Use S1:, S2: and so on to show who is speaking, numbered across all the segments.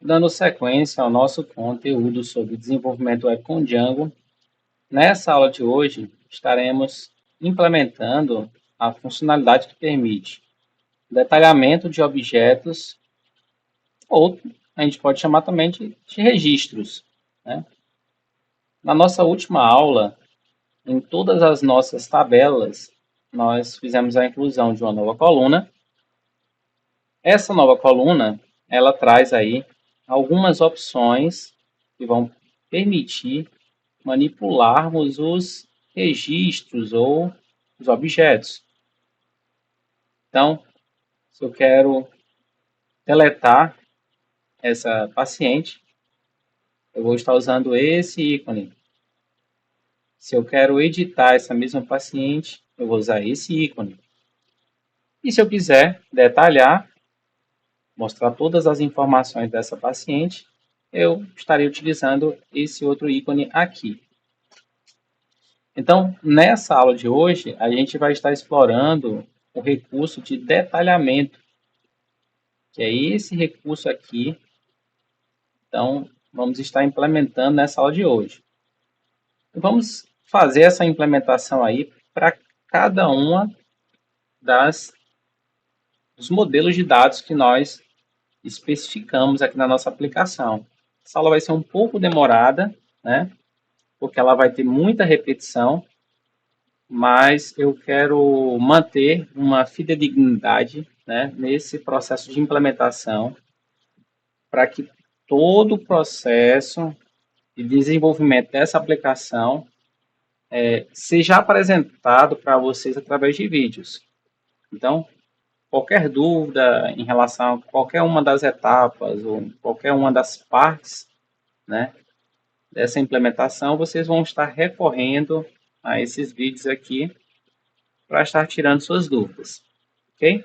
S1: Dando sequência ao nosso conteúdo sobre desenvolvimento web com Django, nessa aula de hoje estaremos implementando a funcionalidade que permite detalhamento de objetos, ou a gente pode chamar também de registros, né? Na nossa última aula, em todas as nossas tabelas, nós fizemos a inclusão de uma nova coluna. Essa nova coluna, ela traz aí algumas opções que vão permitir manipularmos os registros ou os objetos. Então, se eu quero deletar essa paciente, eu vou estar usando esse ícone. Se eu quero editar essa mesma paciente, eu vou usar esse ícone. E se eu quiser detalhar, mostrar todas as informações dessa paciente, eu estarei utilizando esse outro ícone aqui. Então, nessa aula de hoje, a gente vai estar explorando o recurso de detalhamento, que é esse recurso aqui. Então, vamos estar implementando nessa aula de hoje. Vamos fazer essa implementação aí para cada uma dos modelos de dados que nós especificamos aqui na nossa aplicação. Essa aula vai ser um pouco demorada, né? Porque ela vai ter muita repetição, mas eu quero manter uma fidedignidade, né, nesse processo de implementação, para que todo o processo de desenvolvimento dessa aplicação seja apresentado para vocês através de vídeos. Então, qualquer dúvida em relação a qualquer uma das etapas ou qualquer uma das partes, né, dessa implementação, vocês vão estar recorrendo a esses vídeos aqui para estar tirando suas dúvidas, ok?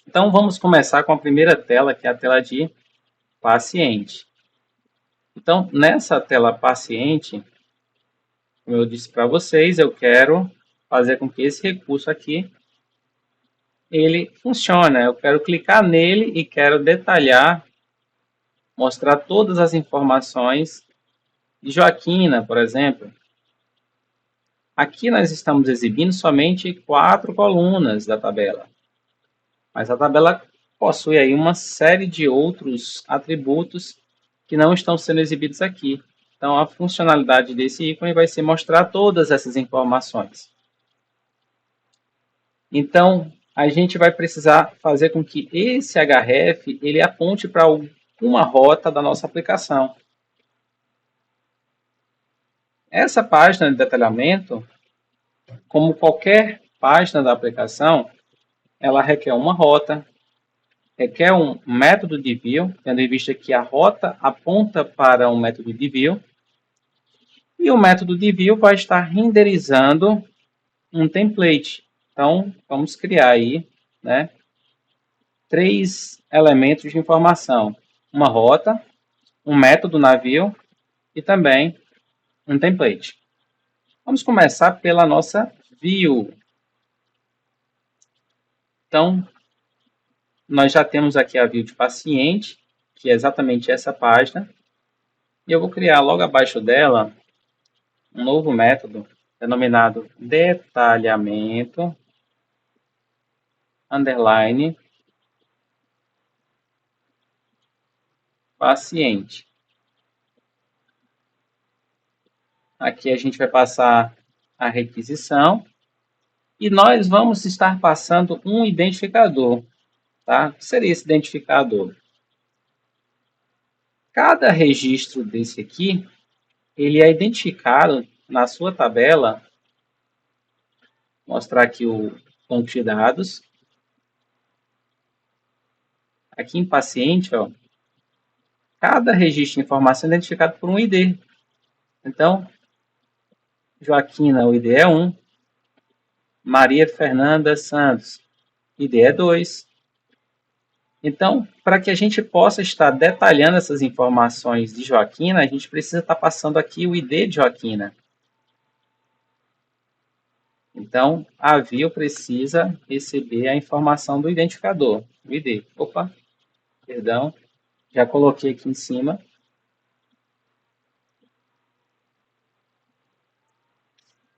S1: Então, vamos começar com a primeira tela, que é a tela de paciente. Então, nessa tela paciente, como eu disse para vocês, eu quero fazer com que esse recurso aqui ele funcione. Eu quero clicar nele e quero detalhar, mostrar todas as informações de Joaquina, por exemplo. Aqui nós estamos exibindo somente 4 colunas da tabela, mas a tabela possui aí uma série de outros atributos que não estão sendo exibidos aqui. Então, a funcionalidade desse ícone vai ser mostrar todas essas informações. Então, a gente vai precisar fazer com que esse href ele aponte para alguma rota da nossa aplicação. Essa página de detalhamento, como qualquer página da aplicação, ela requer uma rota, requer um método de view, tendo em vista que a rota aponta para um método de view, e o método de view vai estar renderizando um template. Então, vamos criar aí, né, 3 elementos de informação: uma rota, um método navio e também um template. Vamos começar pela nossa view. Então, nós já temos aqui a view de paciente, que é exatamente essa página, e eu vou criar logo abaixo dela um novo método denominado detalhamento underline paciente. Aqui a gente vai passar a requisição e nós vamos estar passando um identificador. Tá? O que seria esse identificador? Cada registro desse aqui, ele é identificado na sua tabela. Vou mostrar aqui o banco de dados. Aqui em paciente, ó, cada registro de informação é identificado por um ID. Então, Joaquina, o ID é 1. Maria Fernanda Santos, ID é 2. Então, para que a gente possa estar detalhando essas informações de Joaquina, a gente precisa estar passando aqui o ID de Joaquina. Então, a view precisa receber a informação do identificador, o ID. Opa, perdão. Já coloquei aqui em cima.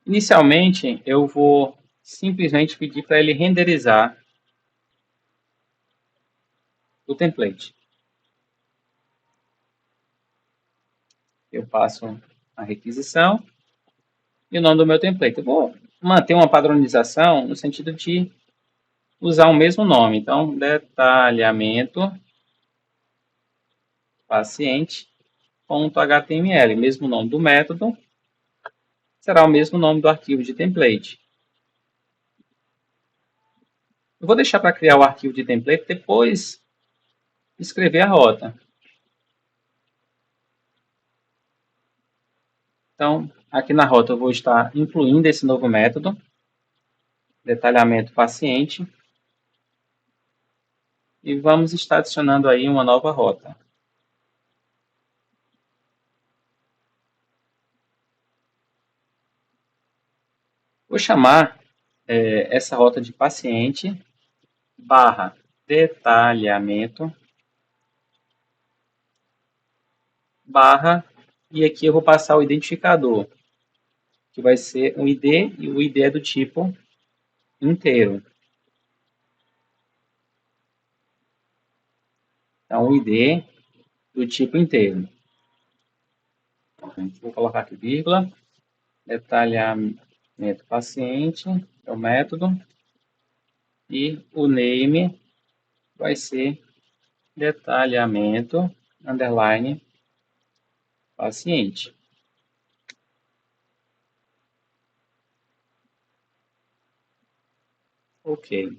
S1: Inicialmente, eu vou simplesmente pedir para ele renderizar o template. Eu passo a requisição e o nome do meu template. Eu vou manter uma padronização no sentido de usar o mesmo nome. Então, detalhamento paciente.html, mesmo nome do método, será o mesmo nome do arquivo de template. Eu vou deixar para criar o arquivo de template depois escrever a rota. Então, aqui na rota eu vou estar incluindo esse novo método, detalhamento paciente, e vamos estar adicionando aí uma nova rota. Vou chamar essa rota de paciente barra detalhamento barra, e aqui eu vou passar o identificador, que vai ser um ID, e o ID é do tipo inteiro. Então, o ID do tipo inteiro. Vou colocar aqui vírgula, detalhamento paciente, é o método, e o name vai ser detalhamento, underline, paciente. Ok.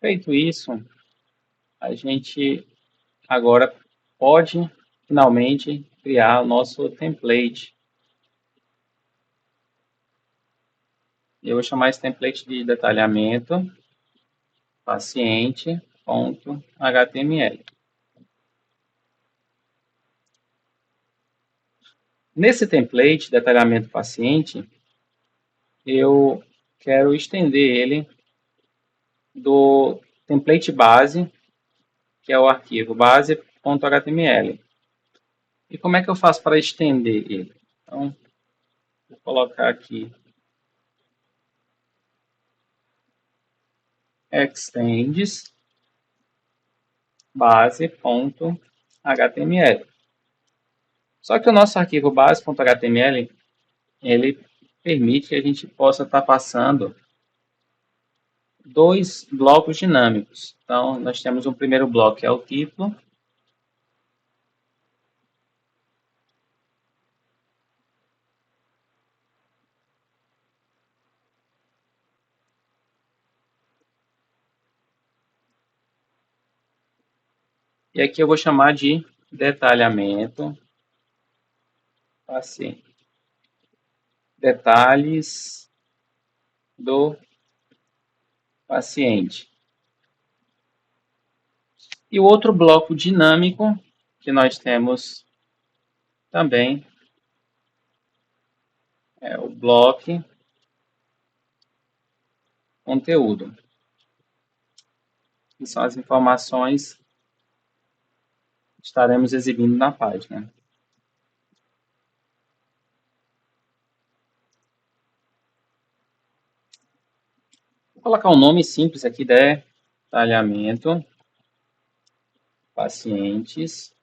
S1: Feito isso, a gente agora pode finalmente criar o nosso template. Eu vou chamar esse template de detalhamento paciente.html. Nesse template, detalhamento paciente, eu quero estender ele do template base, que é o arquivo base.html. E como é que eu faço para estender ele? Então, vou colocar aqui extends base.html. Só que o nosso arquivo base.html, ele permite que a gente possa estar passando dois blocos dinâmicos. Então, nós temos um primeiro bloco, que é o título. E aqui eu vou chamar de detalhamento paciente. Detalhes do paciente. E o outro bloco dinâmico que nós temos também é o bloco conteúdo, que são as informações que estaremos exibindo na página. Vou colocar um nome simples aqui, detalhamento pacientes.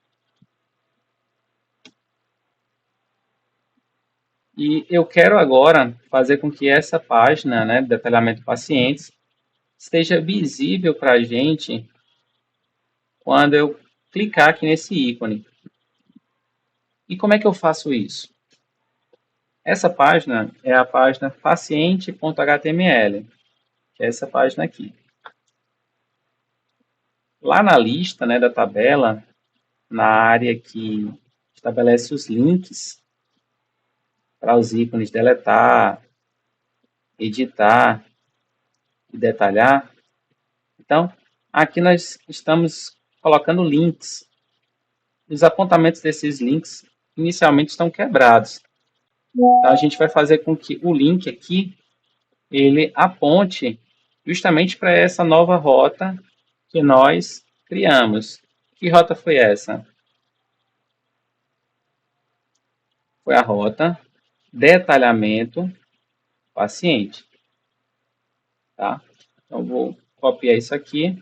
S1: E eu quero agora fazer com que essa página, né, detalhamento pacientes, esteja visível para a gente quando eu clicar aqui nesse ícone. E como é que eu faço isso? Essa página é a página paciente.html, que é essa página aqui. Lá na lista, né, da tabela, na área que estabelece os links para os ícones deletar, editar e detalhar. Então, aqui nós estamos colocando links. Os apontamentos desses links inicialmente estão quebrados. Então, a gente vai fazer com que o link aqui ele aponte justamente para essa nova rota que nós Criamos. Que rota foi essa? Foi a rota detalhamento paciente, tá? Então, vou copiar isso aqui.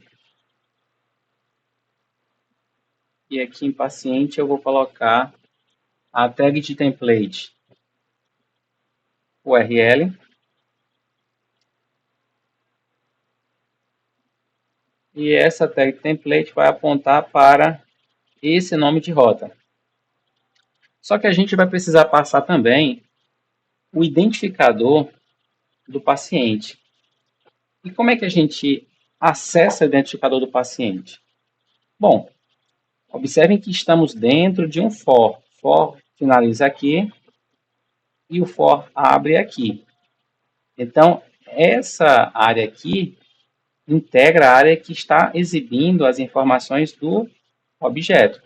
S1: E aqui em paciente eu vou colocar a tag de template URL. E essa tag template vai apontar para esse nome de rota. Só que a gente vai precisar passar também o identificador do paciente. E como é que a gente acessa o identificador do paciente? Bom, observem que estamos dentro de um for. For finaliza aqui e o for abre aqui. Então, essa área aqui integra a área que está exibindo as informações do objeto.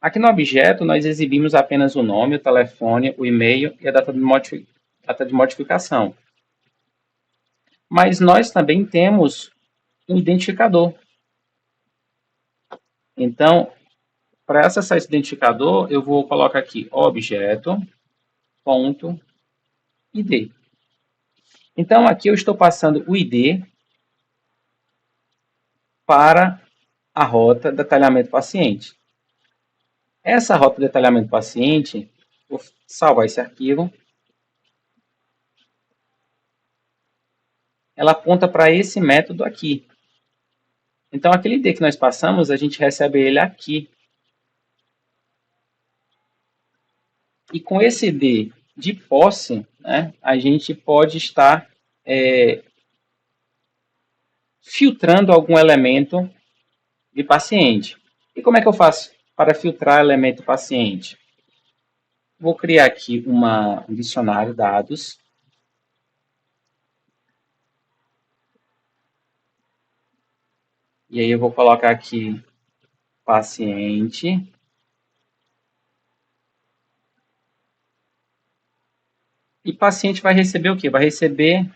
S1: Aqui no objeto, nós exibimos apenas o nome, o telefone, o e-mail e a data de modificação. Mas nós também temos um identificador. Então, para acessar esse identificador, eu vou colocar aqui objeto.id. Então, aqui eu estou passando o ID para a rota detalhamento paciente. Essa rota de detalhamento paciente, vou salvar esse arquivo. Ela aponta para esse método aqui. Então, aquele ID que nós passamos, a gente recebe ele aqui. E com esse ID de posse, né, a gente pode estar filtrando algum elemento de paciente. E como é que eu faço para filtrar elemento paciente? Vou criar aqui um dicionário dados. E aí eu vou colocar aqui paciente. E paciente vai receber o quê? Vai receber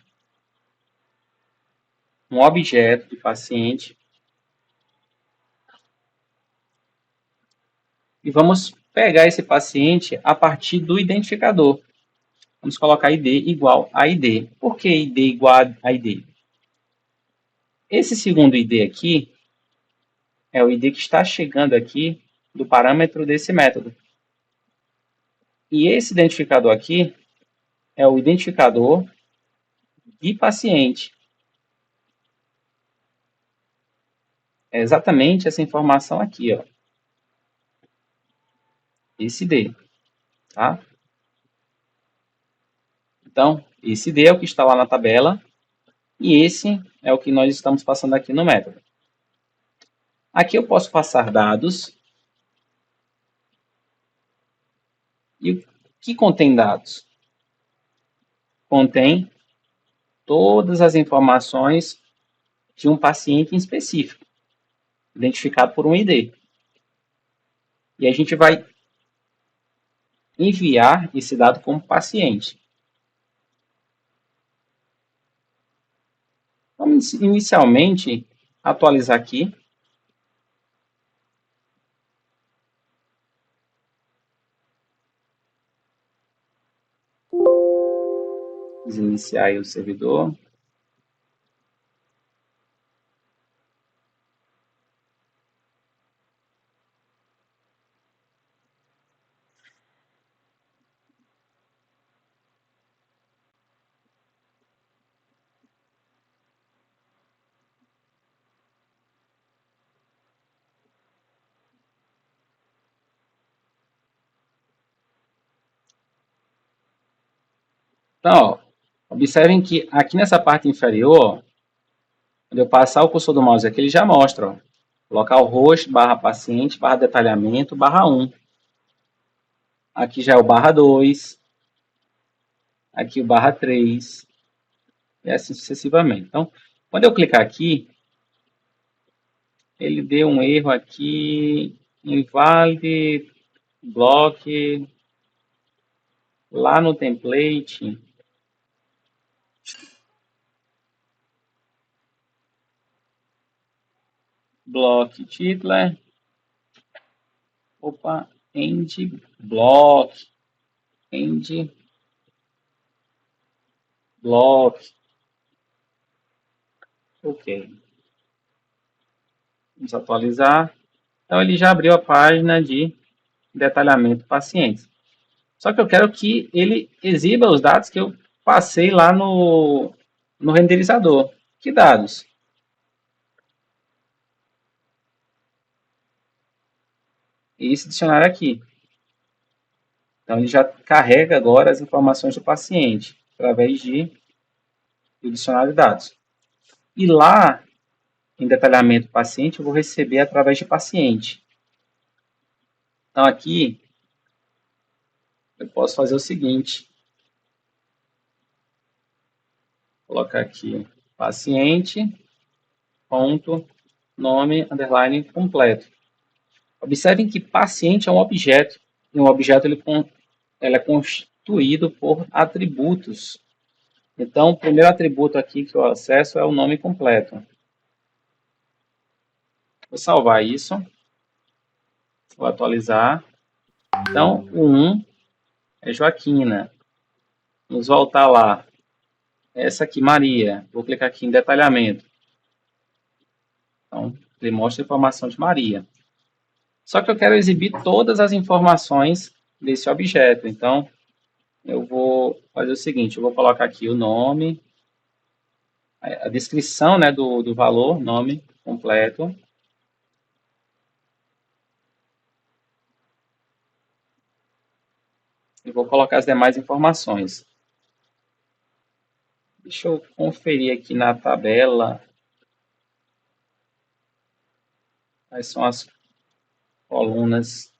S1: um objeto de paciente. E vamos pegar esse paciente a partir do identificador. Vamos colocar ID igual a ID. Por que ID igual a ID? Esse segundo ID aqui é o ID que está chegando aqui do parâmetro desse método. E esse identificador aqui é o identificador de paciente. É exatamente essa informação aqui, ó. Esse ID, tá? Então, esse ID é o que está lá na tabela e esse é o que nós estamos passando aqui no método. Aqui eu posso passar dados. E o que contém dados? Contém todas as informações de um paciente em específico, identificado por um ID. E a gente vai enviar esse dado como paciente. Vamos inicialmente atualizar aqui. Vamos iniciar aí o servidor. Então, ó, observem que aqui nessa parte inferior, quando eu passar o cursor do mouse aqui, ele já mostra, ó, localhost, /paciente, /detalhamento, /1. Aqui já é o /2, aqui o /3, e assim sucessivamente. Então, quando eu clicar aqui, ele deu um erro aqui, invalid block, lá no template. block Titler. Opa, end block. End block. Ok. Vamos atualizar. Então, ele já abriu a página de detalhamento pacientes. Só que eu quero que ele exiba os dados que eu passei lá no renderizador. Que dados? Esse dicionário aqui. Então, ele já carrega agora as informações do paciente através do dicionário de dados. E lá, em detalhamento paciente, eu vou receber através de paciente. Então, aqui, eu posso fazer o seguinte. Colocar aqui paciente, ponto, nome, underline, completo. Observem que paciente é um objeto. E um objeto ele é constituído por atributos. Então, o primeiro atributo aqui que eu acesso é o nome completo. Vou salvar isso. Vou atualizar. Então, o 1 é Joaquina. Vamos voltar lá. Essa aqui, Maria. Vou clicar aqui em detalhamento. Então, ele mostra a informação de Maria. Só que eu quero exibir todas as informações desse objeto. Então, eu vou fazer o seguinte. Eu vou colocar aqui o nome, a descrição, né, do valor, nome completo. E vou colocar as demais informações. Deixa eu conferir aqui na tabela quais são as colunas.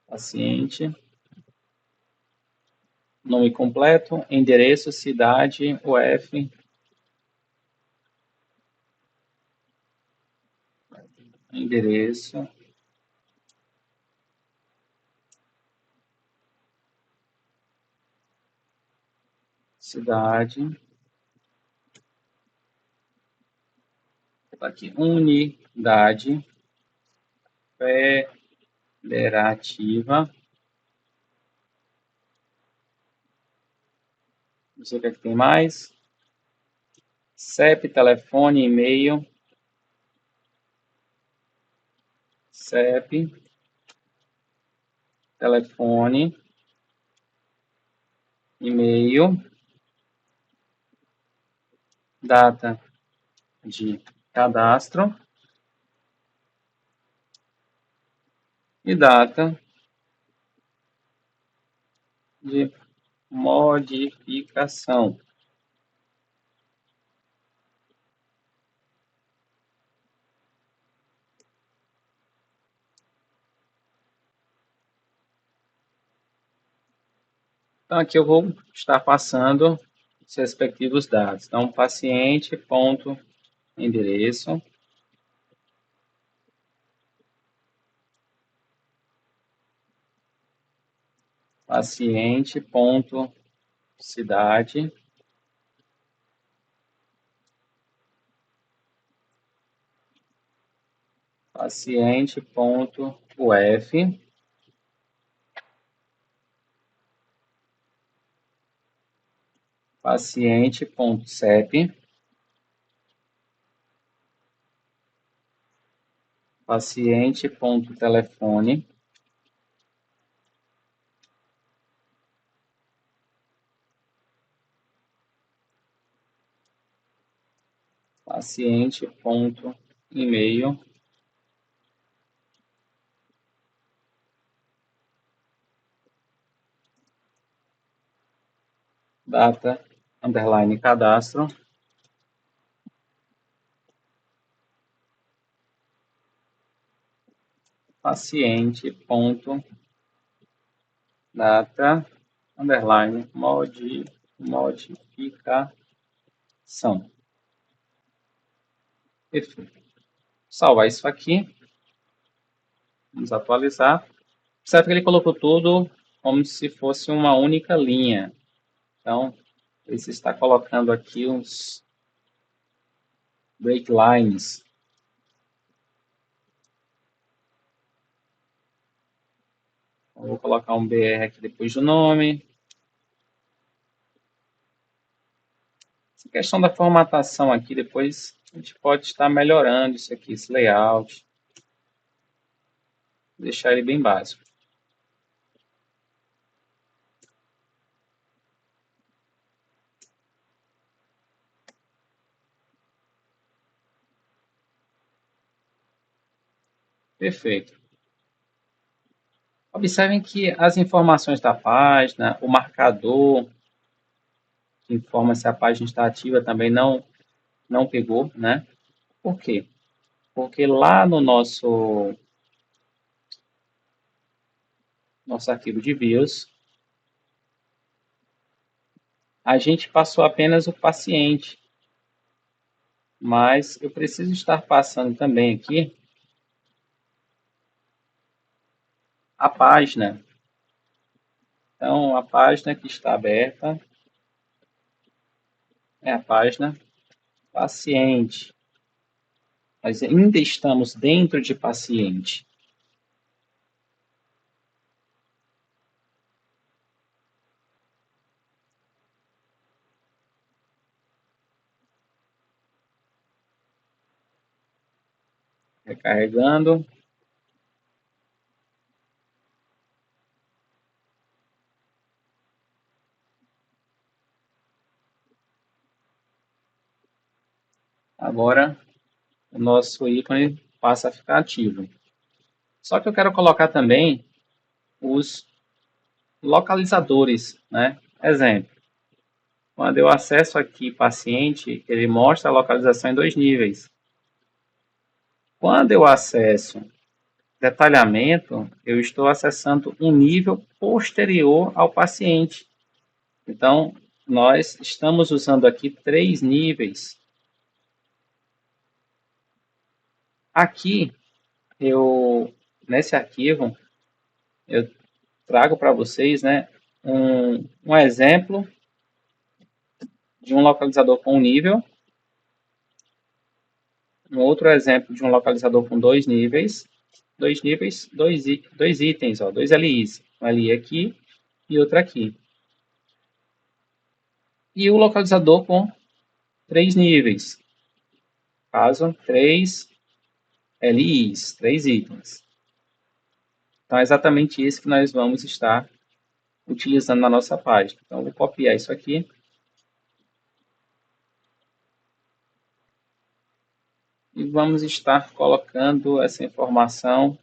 S1: Paciente, nome completo, endereço, cidade, UF, endereço, cidade, aqui, unidade federativa, não sei o que é que tem mais, CEP, telefone, e-mail, CEP, telefone, e-mail, data de cadastro e data de modificação. Então, aqui eu vou estar passando os respectivos dados. Então, paciente, ponto, endereço. Paciente, ponto, cidade. Paciente, ponto, UF. Paciente, ponto, CEP. Paciente, ponto, telefone. Paciente, ponto, e-mail. Data, underline, cadastro. Paciente, ponto, data, underline, modificação. Perfeito. Salvar isso aqui. Vamos atualizar. Observe que ele colocou tudo como se fosse uma única linha. Então, ele está colocando aqui uns break lines. Eu vou colocar um BR aqui depois do nome. Essa questão da formatação aqui, depois a gente pode estar melhorando isso aqui, esse layout. Vou deixar ele bem básico. Perfeito. Observem que as informações da página, o marcador que informa se a página está ativa também não pegou, né? Por quê? Porque lá no nosso arquivo de views, a gente passou apenas o paciente, mas eu preciso estar passando também aqui a página. Então, a página que está aberta é a página paciente. Nós ainda estamos dentro de paciente. Recarregando. Agora, o nosso ícone passa a ficar ativo. Só que eu quero colocar também os localizadores, né? Exemplo, quando eu acesso aqui paciente, ele mostra a localização em 2 níveis. Quando eu acesso detalhamento, eu estou acessando um nível posterior ao paciente. Então, nós estamos usando aqui 3 níveis. Aqui, nesse arquivo, eu trago para vocês, né, um exemplo de um localizador com um nível, um outro exemplo de um localizador com 2 níveis, dois itens, ó, 2 LIs, um LI aqui e outro aqui. E o localizador com 3 níveis, caso 3 LIs, 3 itens. Então é exatamente isso que nós vamos estar utilizando na nossa página. Então eu vou copiar isso aqui. E vamos estar colocando essa informação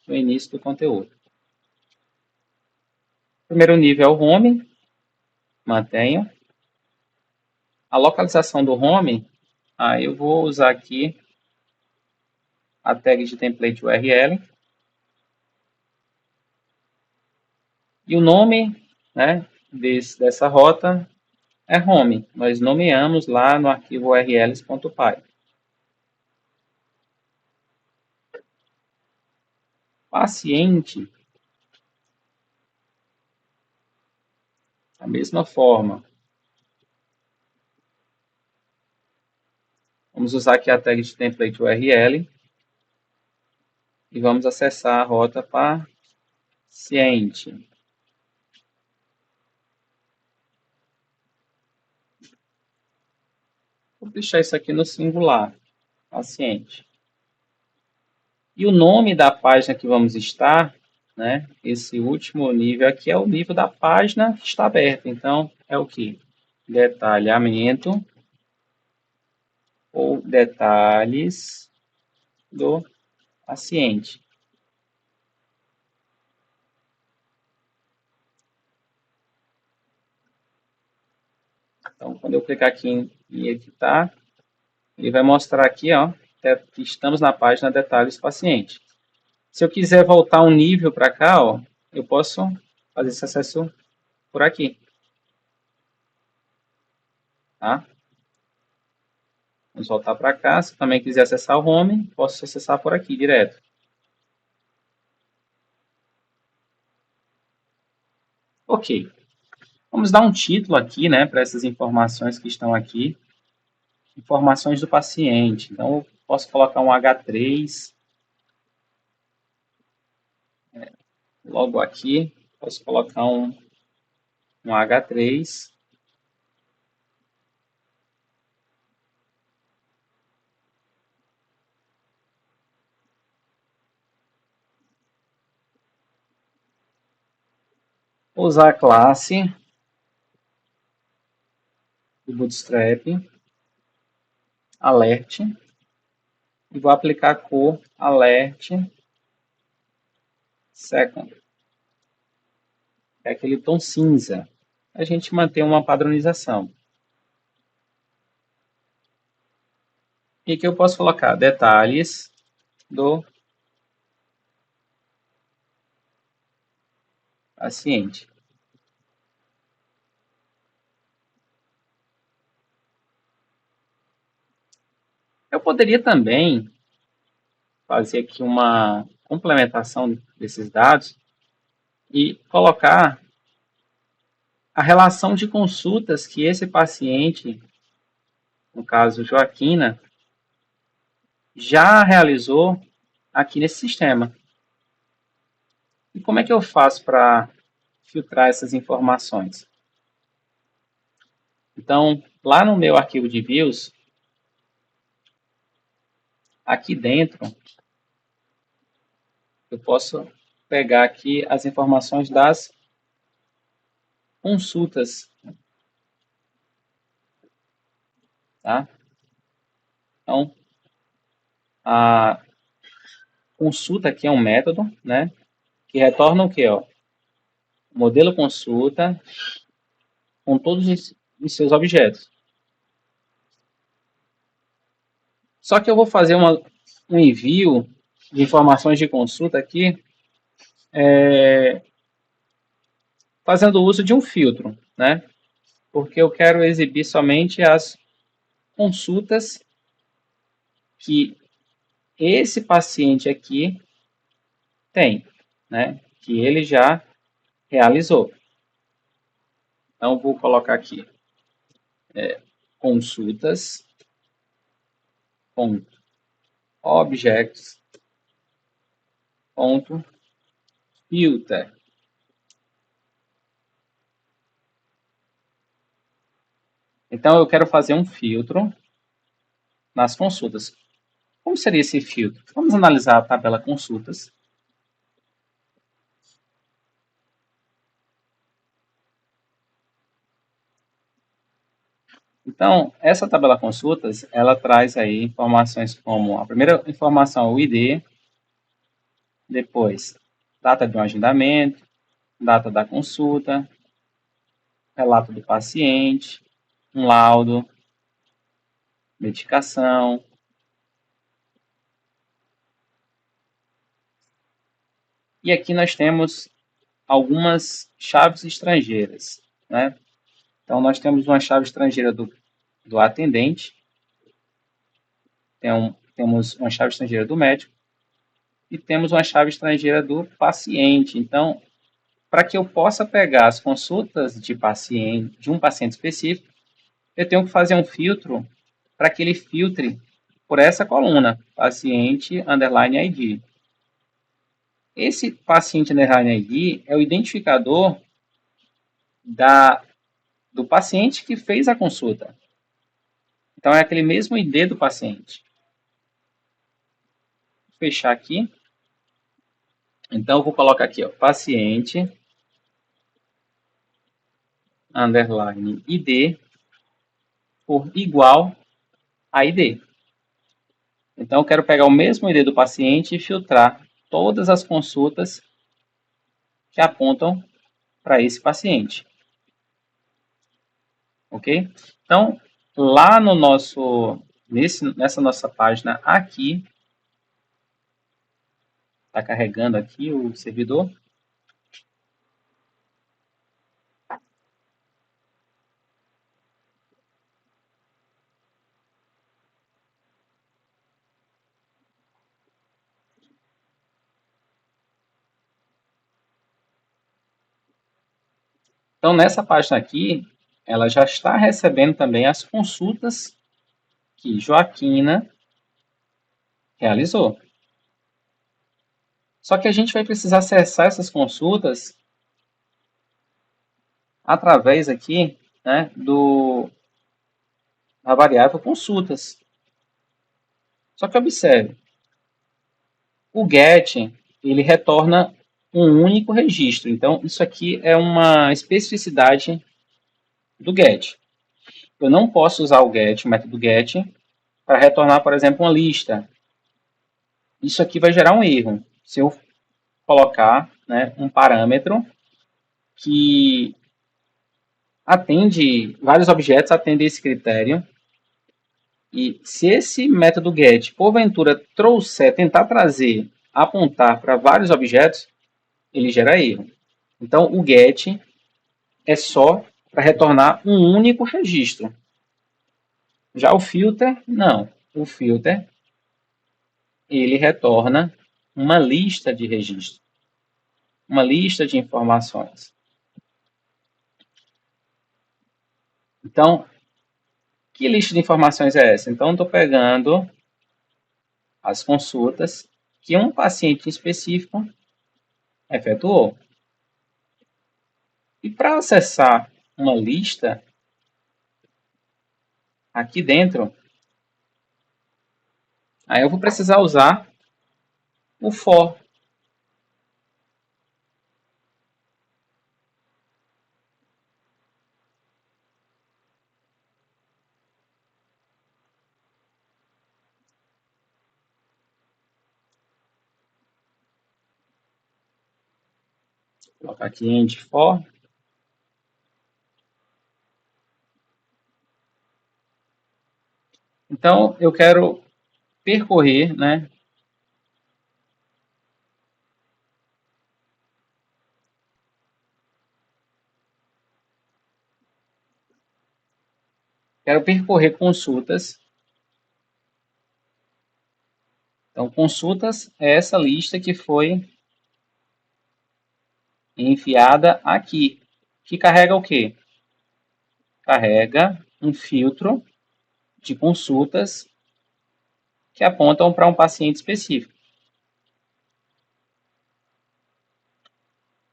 S1: no início do conteúdo. Primeiro nível é o home, mantenho. A localização do home, eu vou usar aqui a tag de template URL. E o nome, né, dessa rota é home. Nós nomeamos lá no arquivo urls.py. Paciente, da mesma forma. Vamos usar aqui a tag de template URL e vamos acessar a rota paciente. Vou deixar isso aqui no singular, paciente. E o nome da página que vamos estar, né? Esse último nível aqui é o nível da página que está aberta. Então, é o que? Detalhamento ou detalhes do paciente. Então, quando eu clicar aqui em editar, ele vai mostrar aqui, ó, que estamos na página detalhes paciente. Se eu quiser voltar um nível para cá, ó, eu posso fazer esse acesso por aqui. Tá? Vamos voltar para cá. Se também quiser acessar o home, posso acessar por aqui direto. Ok. Vamos dar um título aqui, né, para essas informações que estão aqui. informações do paciente. Então, eu posso colocar um H3 logo aqui. Posso colocar um H3. Vou usar a classe do Bootstrap, alert, e vou aplicar a cor alert second, é aquele tom cinza. A gente mantém uma padronização. E aqui eu posso colocar detalhes do paciente. Eu poderia também fazer aqui uma complementação desses dados e colocar a relação de consultas que esse paciente, no caso Joaquina, já realizou aqui nesse sistema. E como é que eu faço para filtrar essas informações? Então, lá no meu arquivo de views, aqui dentro, eu posso pegar aqui as informações das consultas, tá? Então, a consulta aqui é um método, né? Que retorna o quê? Ó? O modelo consulta com todos os seus objetos. Só que eu vou fazer um envio de informações de consulta aqui, fazendo uso de um filtro, né? Porque eu quero exibir somente as consultas que esse paciente aqui tem, né? Que ele já realizou. Então, vou colocar aqui consultas, ponto, objects, ponto, filter. Então, eu quero fazer um filtro nas consultas. Como seria esse filtro? Vamos analisar a tabela consultas. Então, essa tabela consultas, ela traz aí informações como a primeira informação, o ID, depois data de um agendamento, data da consulta, relato do paciente, um laudo, medicação. E aqui nós temos algumas chaves estrangeiras, né? Então, nós temos uma chave estrangeira do atendente, temos uma chave estrangeira do médico e temos uma chave estrangeira do paciente. Então, para que eu possa pegar as consultas de um paciente específico, eu tenho que fazer um filtro para que ele filtre por essa coluna, paciente underline ID. Esse paciente underline ID é o identificador do paciente que fez a consulta. Então, é aquele mesmo ID do paciente. Vou fechar aqui. Então, eu vou colocar aqui, ó, paciente underline ID por igual a ID. Então, eu quero pegar o mesmo ID do paciente e filtrar todas as consultas que apontam para esse paciente. Ok? Então, lá no nessa nossa página aqui, está carregando aqui o servidor. Então, nessa página aqui, ela já está recebendo também as consultas que Joaquina realizou. Só que a gente vai precisar acessar essas consultas através aqui, né, da variável consultas. Só que observe, o get ele retorna um único registro. Então, isso aqui é uma especificidade do get. Eu não posso usar o get, o método get, para retornar, por exemplo, uma lista. Isso aqui vai gerar um erro. Se eu colocar, né, um parâmetro que atende, vários objetos atendem esse critério, e se esse método get, porventura, tentar trazer, apontar para vários objetos, ele gera erro. Então, o get é só para retornar um único registro. Já o filter, não. O filter, ele retorna uma lista de registros, uma lista de informações. Então, que lista de informações é essa? Então, estou pegando as consultas que um paciente específico efetuou. E para acessar uma lista, aqui dentro, aí eu vou precisar usar o for. Vou colocar aqui end for. Então, eu quero percorrer, né? Quero percorrer consultas. Então, consultas é essa lista que foi enviada aqui, que carrega o quê? Carrega um filtro de consultas que apontam para um paciente específico.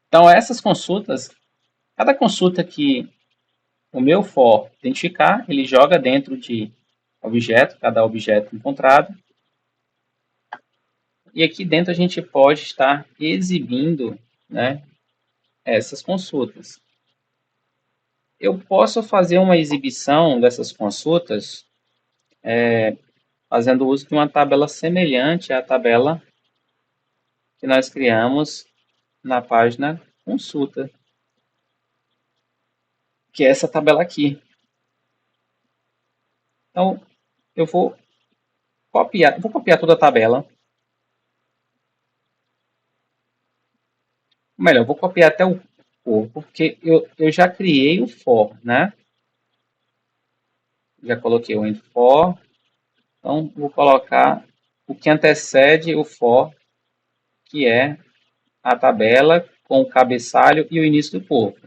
S1: Então, essas consultas, cada consulta que o meu for identificar, ele joga dentro de objeto, cada objeto encontrado. E aqui dentro a gente pode estar exibindo, né, essas consultas. Eu posso fazer uma exibição dessas consultas fazendo uso de uma tabela semelhante à tabela que nós criamos na página consulta, que é essa tabela aqui. Então, eu vou copiar toda a tabela. Melhor, eu vou copiar até o corpo, porque eu já criei o for, né? Já coloquei o end for. Então, vou colocar o que antecede o for, que é a tabela com o cabeçalho e o início do corpo.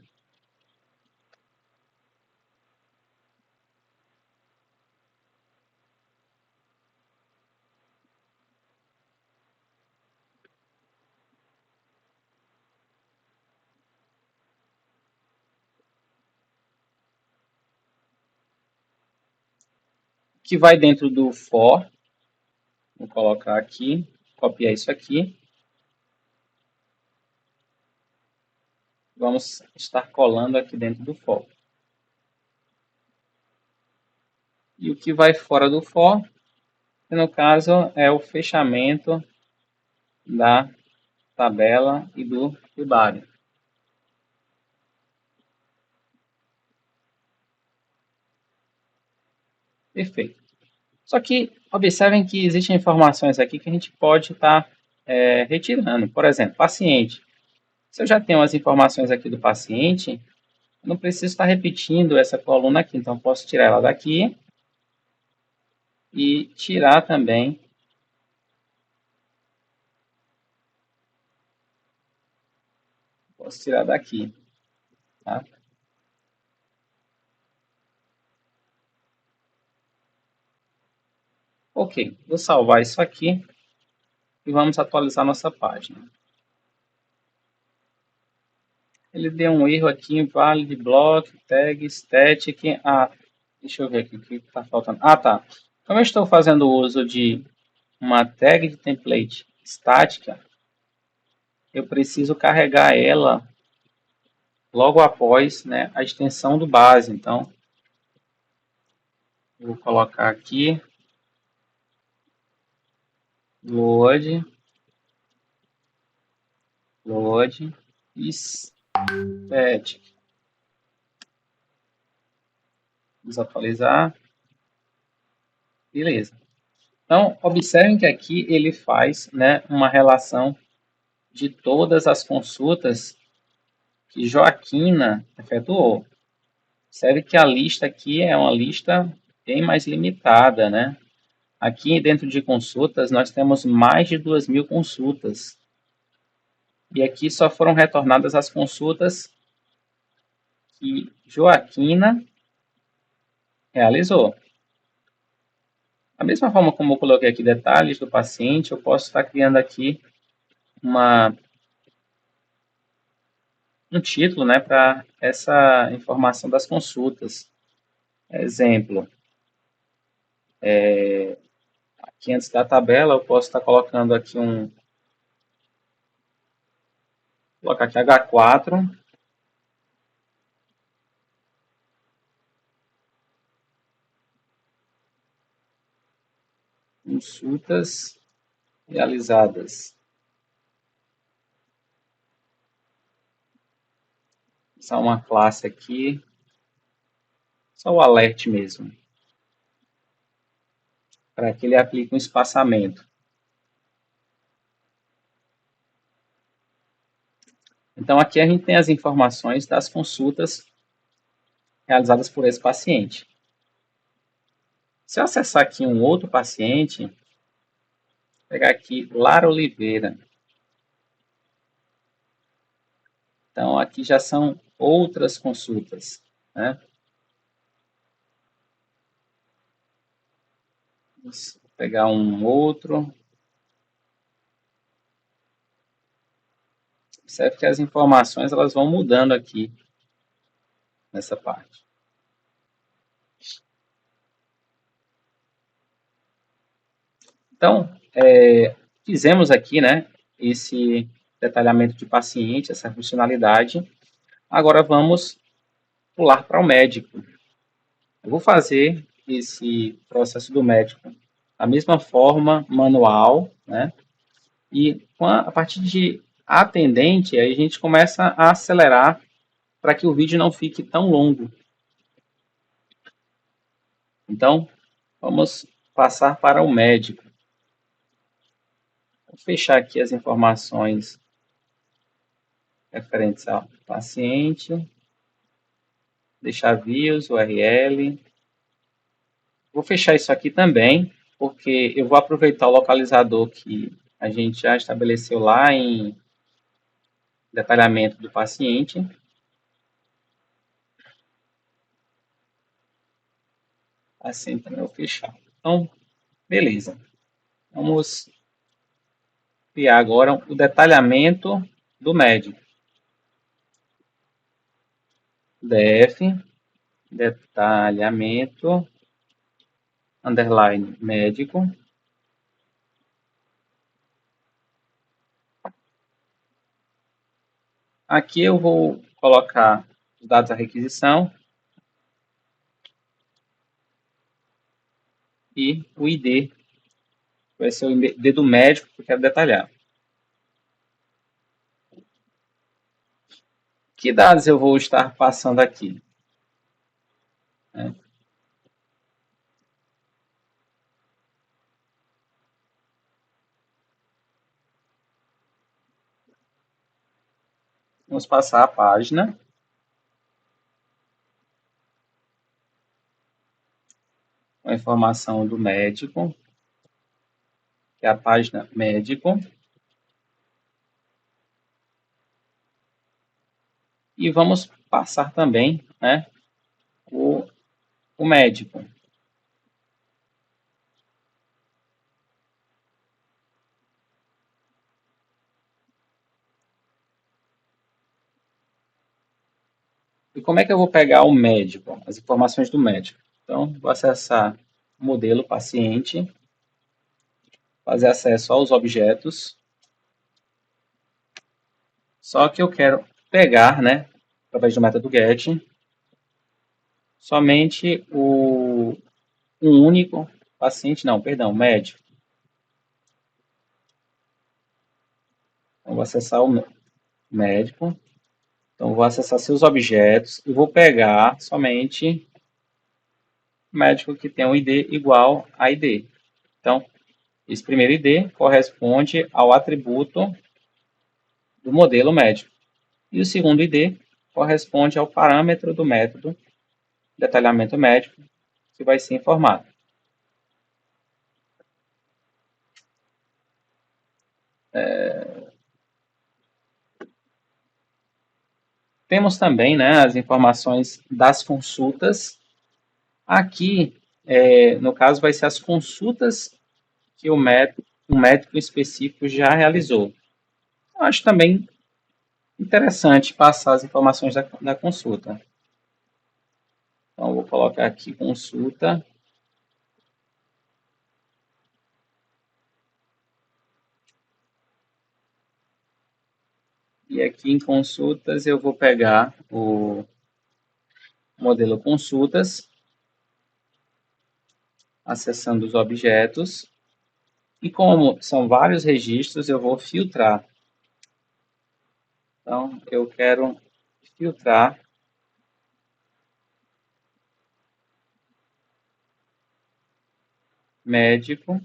S1: Que vai dentro do for. Vou colocar aqui, copiar isso aqui. Vamos estar colando aqui dentro do for. E o que vai fora do for, que no caso é o fechamento da tabela e do body. Perfeito. Só que observem que existem informações aqui que a gente pode estar retirando. Por exemplo, paciente. Se eu já tenho as informações aqui do paciente, eu não preciso estar repetindo essa coluna aqui. Então, eu posso tirar ela daqui e tirar também posso tirar daqui, tá? Ok, vou salvar isso aqui e vamos atualizar nossa página. Ele deu um erro aqui em valid block, tag, static. Ah, deixa eu ver aqui o que está faltando. Ah, tá. Como eu estou fazendo uso de uma tag de template estática, eu preciso carregar ela logo após, né, a extensão do base. Então, eu vou colocar aqui load static. Vamos atualizar. Beleza. Então, observem que aqui ele faz, né, uma relação de todas as consultas que Joaquina efetuou. Observe que a lista aqui é uma lista bem mais limitada, né? Aqui dentro de consultas nós temos mais de 2.000 consultas. E aqui só foram retornadas as consultas que Joaquina realizou. Da mesma forma como eu coloquei aqui detalhes do paciente, eu posso estar criando aqui um título, né, para essa informação das consultas. Exemplo, aqui antes da tabela eu posso estar colocando aqui colocar aqui H4, consultas realizadas. Só uma classe aqui, só o alert mesmo, para que ele aplique um espaçamento. Então aqui a gente tem as informações das consultas realizadas por esse paciente. Se eu acessar aqui um outro paciente, pegar aqui Lara Oliveira. Então aqui já são outras consultas, né? Vou pegar um outro. Observe que as informações elas vão mudando aqui nessa parte. Então, fizemos aqui, né, esse detalhamento de paciente, essa funcionalidade. Agora vamos pular para o médico. Eu vou fazer esse processo do médico da mesma forma, manual, né? E a partir de atendente, aí a gente começa a acelerar para que o vídeo não fique tão longo. Então, vamos passar para o médico. Vou fechar aqui as informações referentes ao paciente, deixar views, URL. Vou fechar isso aqui também, porque eu vou aproveitar o localizador que a gente já estabeleceu lá em detalhamento do paciente. Assim também eu vou fechar. Então, beleza. Vamos criar agora o detalhamento do médico. Def, detalhamento, underline, médico. Aqui eu vou colocar os dados da requisição e o ID, vai ser o ID do médico que eu quero detalhar. Que dados eu vou estar passando aqui? Vamos passar a página. Com a informação do médico, que é a página médico. E vamos passar também, né, o médico. E como é que eu vou pegar o médico, as informações do médico? Então, vou acessar o modelo paciente, fazer acesso aos objetos. Só que eu quero pegar, né, através do método get, somente um único paciente, não, perdão, médico. Então, vou acessar o médico. Então, vou acessar seus objetos e vou pegar somente o médico que tem um ID igual a ID. Então, esse primeiro ID corresponde ao atributo do modelo médico. E o segundo ID corresponde ao parâmetro do método detalhamento médico que vai ser informado. Temos também, né, as informações das consultas. Aqui, no caso, vai ser as consultas que um médico específico já realizou. Eu acho também interessante passar as informações da consulta. Então, vou colocar aqui consulta. E aqui em consultas eu vou pegar o modelo consultas, acessando os objetos. E como são vários registros, eu vou filtrar. Então, eu quero filtrar médico,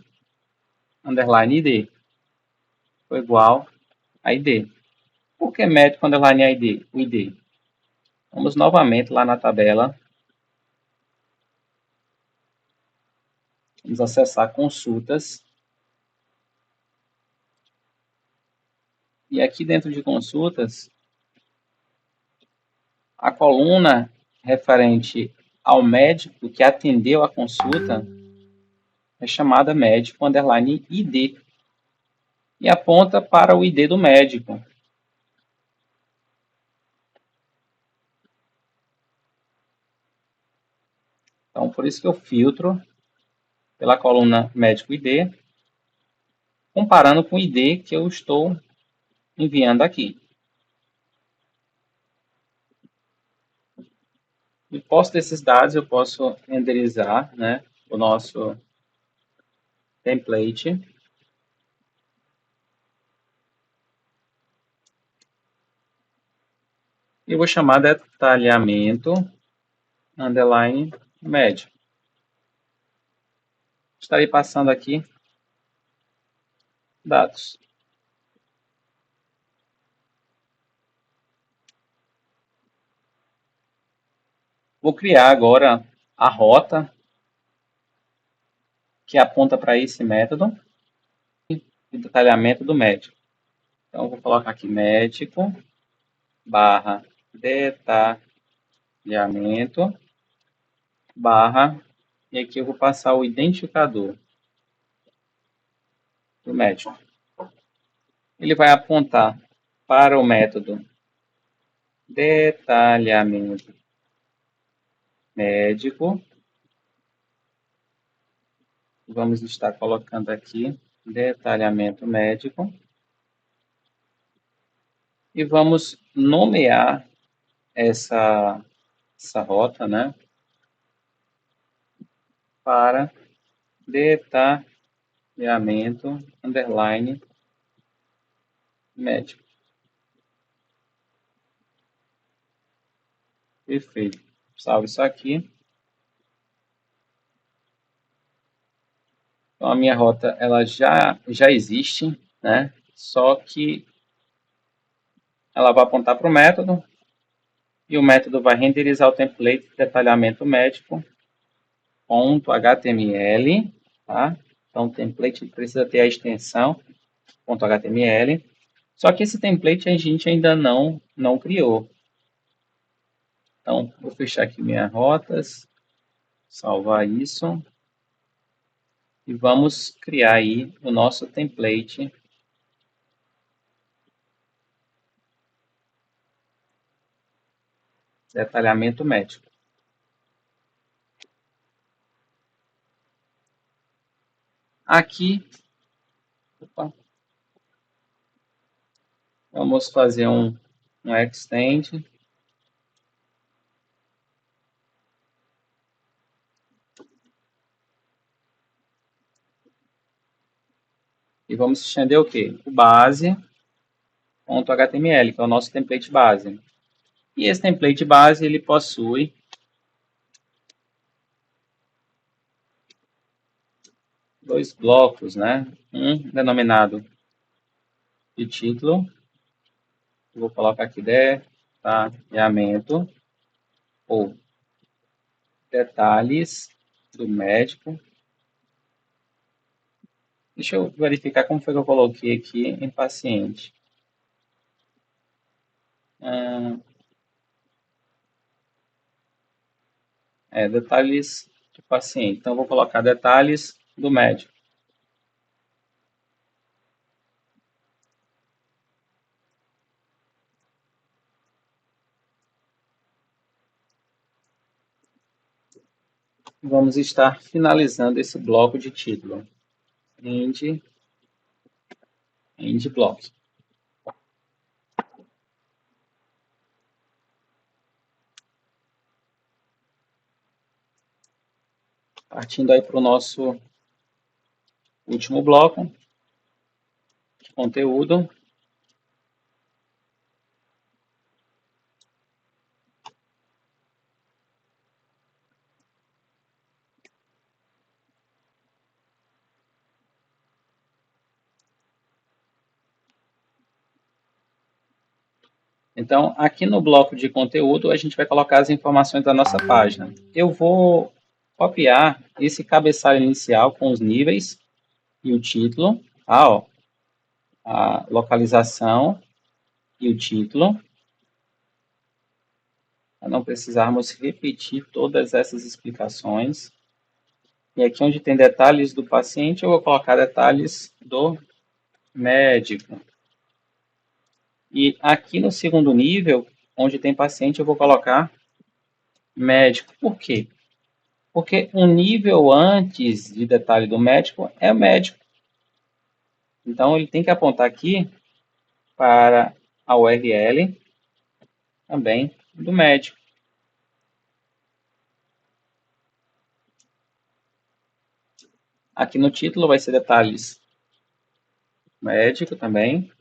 S1: underline ID, foi igual a ID. Por que médico, underline ID? O ID. Vamos novamente lá na tabela. Vamos acessar consultas. E aqui dentro de consultas, a coluna referente ao médico que atendeu a consulta é chamada médico underline ID e aponta para o ID do médico. Então, por isso que eu filtro pela coluna médico ID, comparando com o ID que eu estou enviando aqui. E posse desses dados, eu posso renderizar, né, o nosso template. E vou chamar detalhamento underline médico. Estarei passando aqui dados. Vou criar agora a rota que aponta para esse método de detalhamento do médico. Então, vou colocar aqui médico barra detalhamento barra, e aqui eu vou passar o identificador do médico. Ele vai apontar para o método detalhamento médico. Vamos estar colocando aqui detalhamento médico. E vamos nomear essa rota, né, para detalhamento underline médico. Perfeito. Salve isso aqui. Então, a minha rota ela já existe, né? Só que ela vai apontar para o método e o método vai renderizar o template de detalhamento médico .html, tá? Então, o template precisa ter a extensão .html. Só que esse template a gente ainda não criou. Então, vou fechar aqui minhas rotas, salvar isso. E vamos criar aí o nosso template. Detalhamento médico. Aqui, opa, vamos fazer um extend. E vamos estender o quê? O base.html, que é o nosso template base. E esse template base, ele possui dois blocos, né? Um denominado de título. Eu vou colocar aqui detalhamento ou detalhes do médico. Deixa eu verificar como foi que eu coloquei aqui em paciente. Detalhes do paciente. Então, eu vou colocar detalhes do médico. Vamos estar finalizando esse bloco de título. End block. Partindo aí para o nosso último bloco de conteúdo. Então, aqui no bloco de conteúdo, a gente vai colocar as informações da nossa página. Eu vou copiar esse cabeçalho inicial com os níveis e o título. A localização e o título. Para não precisarmos repetir todas essas explicações. E aqui onde tem detalhes do paciente, eu vou colocar detalhes do médico. E aqui no segundo nível, onde tem paciente, eu vou colocar médico. Por quê? Porque um nível antes de detalhe do médico é o médico. Então, ele tem que apontar aqui para a URL também do médico. Aqui no título vai ser detalhes médico também.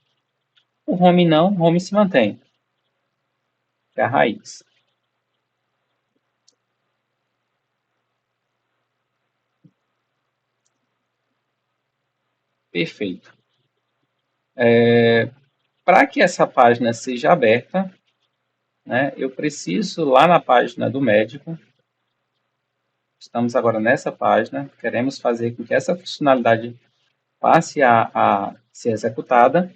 S1: O home não, o home se mantém, que é a raiz. Perfeito. Para que essa página seja aberta, né, eu preciso lá na página do médico. Estamos agora nessa página, queremos fazer com que essa funcionalidade passe a ser executada.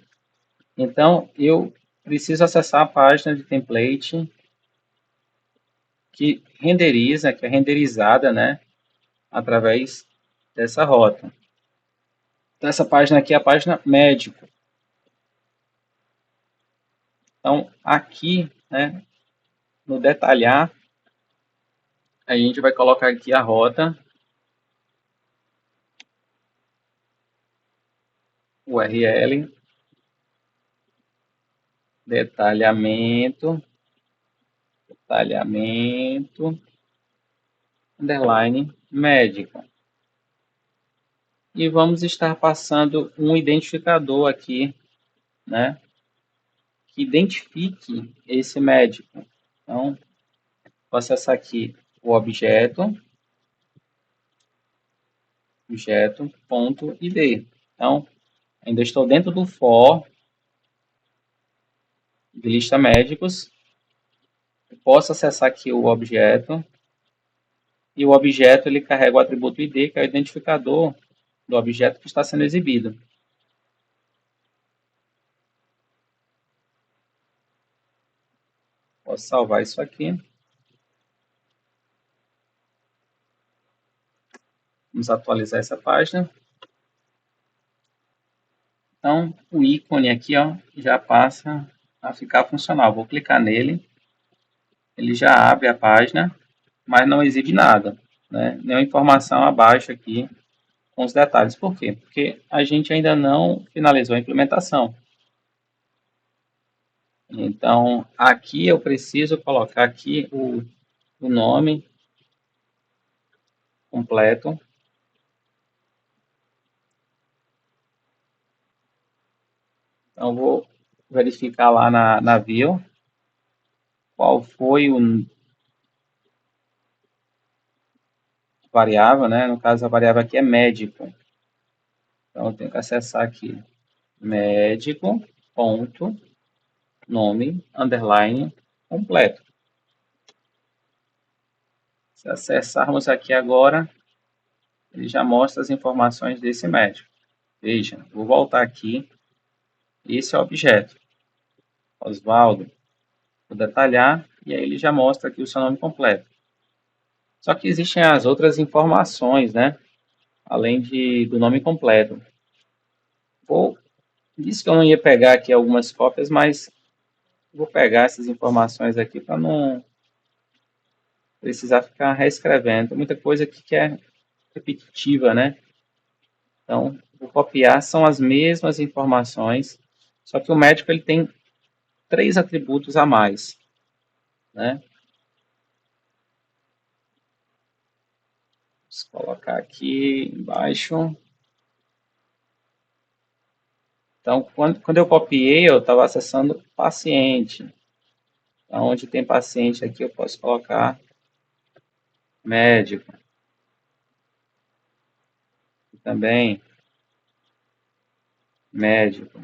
S1: Então, eu preciso acessar a página de template que renderiza, que é renderizada, né, através dessa rota. Então, essa página aqui é a página médico. Então, aqui, né, no detalhar, a gente vai colocar aqui a rota, URL, detalhamento, underline, médico. E vamos estar passando um identificador aqui, né, que identifique esse médico. Então, vou acessar aqui o objeto.id. Então, ainda estou dentro do for de lista médicos. Posso acessar aqui o objeto. E o objeto ele carrega o atributo ID, que é o identificador do objeto que está sendo exibido. Posso salvar isso aqui. Vamos atualizar essa página. Então, o ícone aqui ó, já passa a ficar funcional. Vou clicar nele. ele já abre a página, mas não exibe nada, né? Nenhuma informação abaixo aqui com os detalhes. Por quê? Porque a gente ainda não finalizou a implementação. Então, aqui eu preciso colocar aqui o nome completo. Então, vou verificar lá na view qual foi o variável, né? No caso, a variável aqui é médico. Então, eu tenho que acessar aqui médico, ponto, nome, underline, completo. Se acessarmos aqui agora, ele já mostra as informações desse médico. Veja, vou voltar aqui. Esse é o objeto. Oswaldo. Vou detalhar e aí ele já mostra aqui o seu nome completo. Só que existem as outras informações, né? Além do nome completo. Disse que eu não ia pegar aqui algumas cópias, mas vou pegar essas informações aqui para não precisar ficar reescrevendo. Tem muita coisa aqui que é repetitiva, né? Então, vou copiar, são as mesmas informações, só que o médico ele tem 3 atributos a mais, né? Vou colocar aqui embaixo. Então, quando eu copiei, eu estava acessando paciente. Então, onde tem paciente aqui, eu posso colocar médico. E também médico.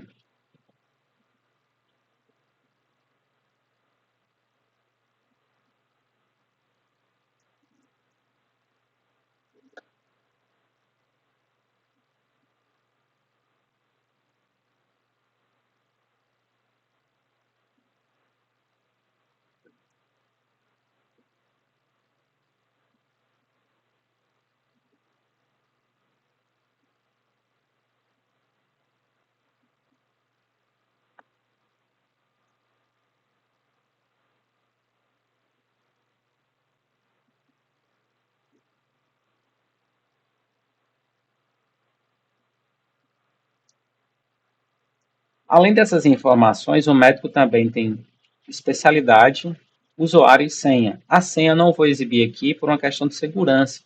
S1: Além dessas informações, o médico também tem especialidade, usuário e senha. A senha eu não vou exibir aqui por uma questão de segurança,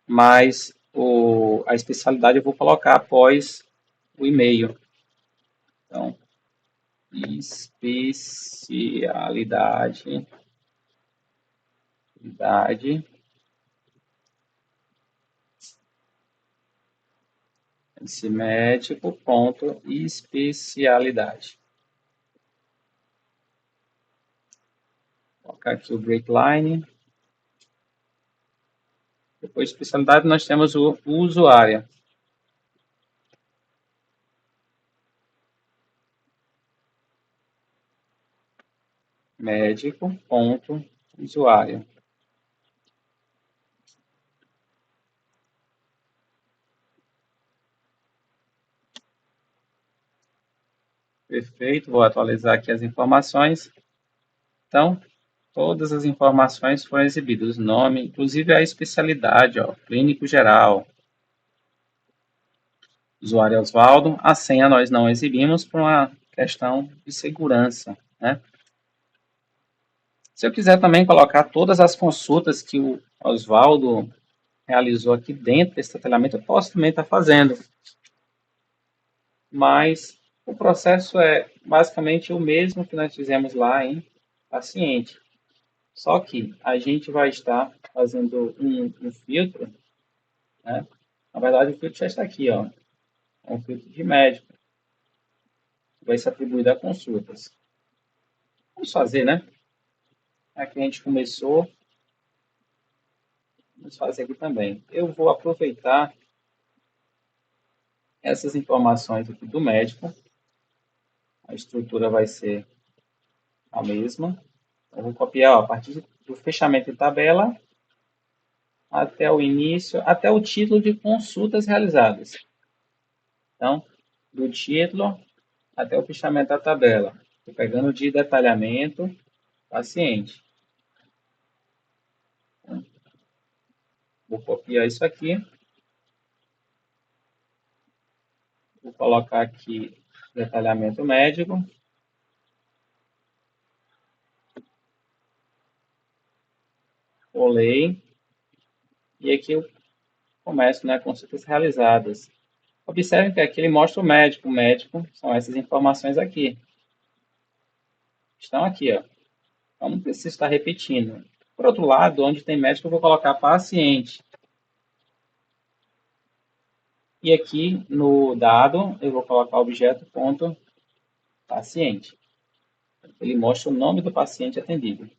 S1: mas a especialidade eu vou colocar após o e-mail. Então, especialidade, esse médico, ponto, especialidade. Vou colocar aqui o break line. Depois de especialidade, nós temos o usuário. Médico, ponto, usuário. Perfeito, vou atualizar aqui as informações. Então, todas as informações foram exibidas, o nome, inclusive a especialidade, ó, clínico geral, usuário Oswaldo. A senha nós não exibimos por uma questão de segurança, né? Se eu quiser também colocar todas as consultas que o Oswaldo realizou aqui dentro desse detalhamento, eu posso também estar fazendo. Mas o processo é basicamente o mesmo que nós fizemos lá em paciente. Só que a gente vai estar fazendo um filtro, né? Na verdade, o filtro já está aqui, ó. É um filtro de médico. Vai ser atribuído a consultas. Vamos fazer, né? Aqui a gente começou. Vamos fazer aqui também. Eu vou aproveitar essas informações aqui do médico. A estrutura vai ser a mesma. Eu vou copiar ó, a partir do fechamento de tabela até o início, até o título de consultas realizadas. Então, do título até o fechamento da tabela. Estou pegando de detalhamento paciente. Vou copiar isso aqui. Vou colocar aqui detalhamento médico. Colei. E aqui eu começo, né, consultas realizadas. Observe que aqui ele mostra o médico. O médico são essas informações aqui. Estão aqui, ó. Então não precisa estar repetindo. Por outro lado, onde tem médico, eu vou colocar paciente. E aqui no dado, eu vou colocar objeto ponto paciente. Ele mostra o nome do paciente atendido.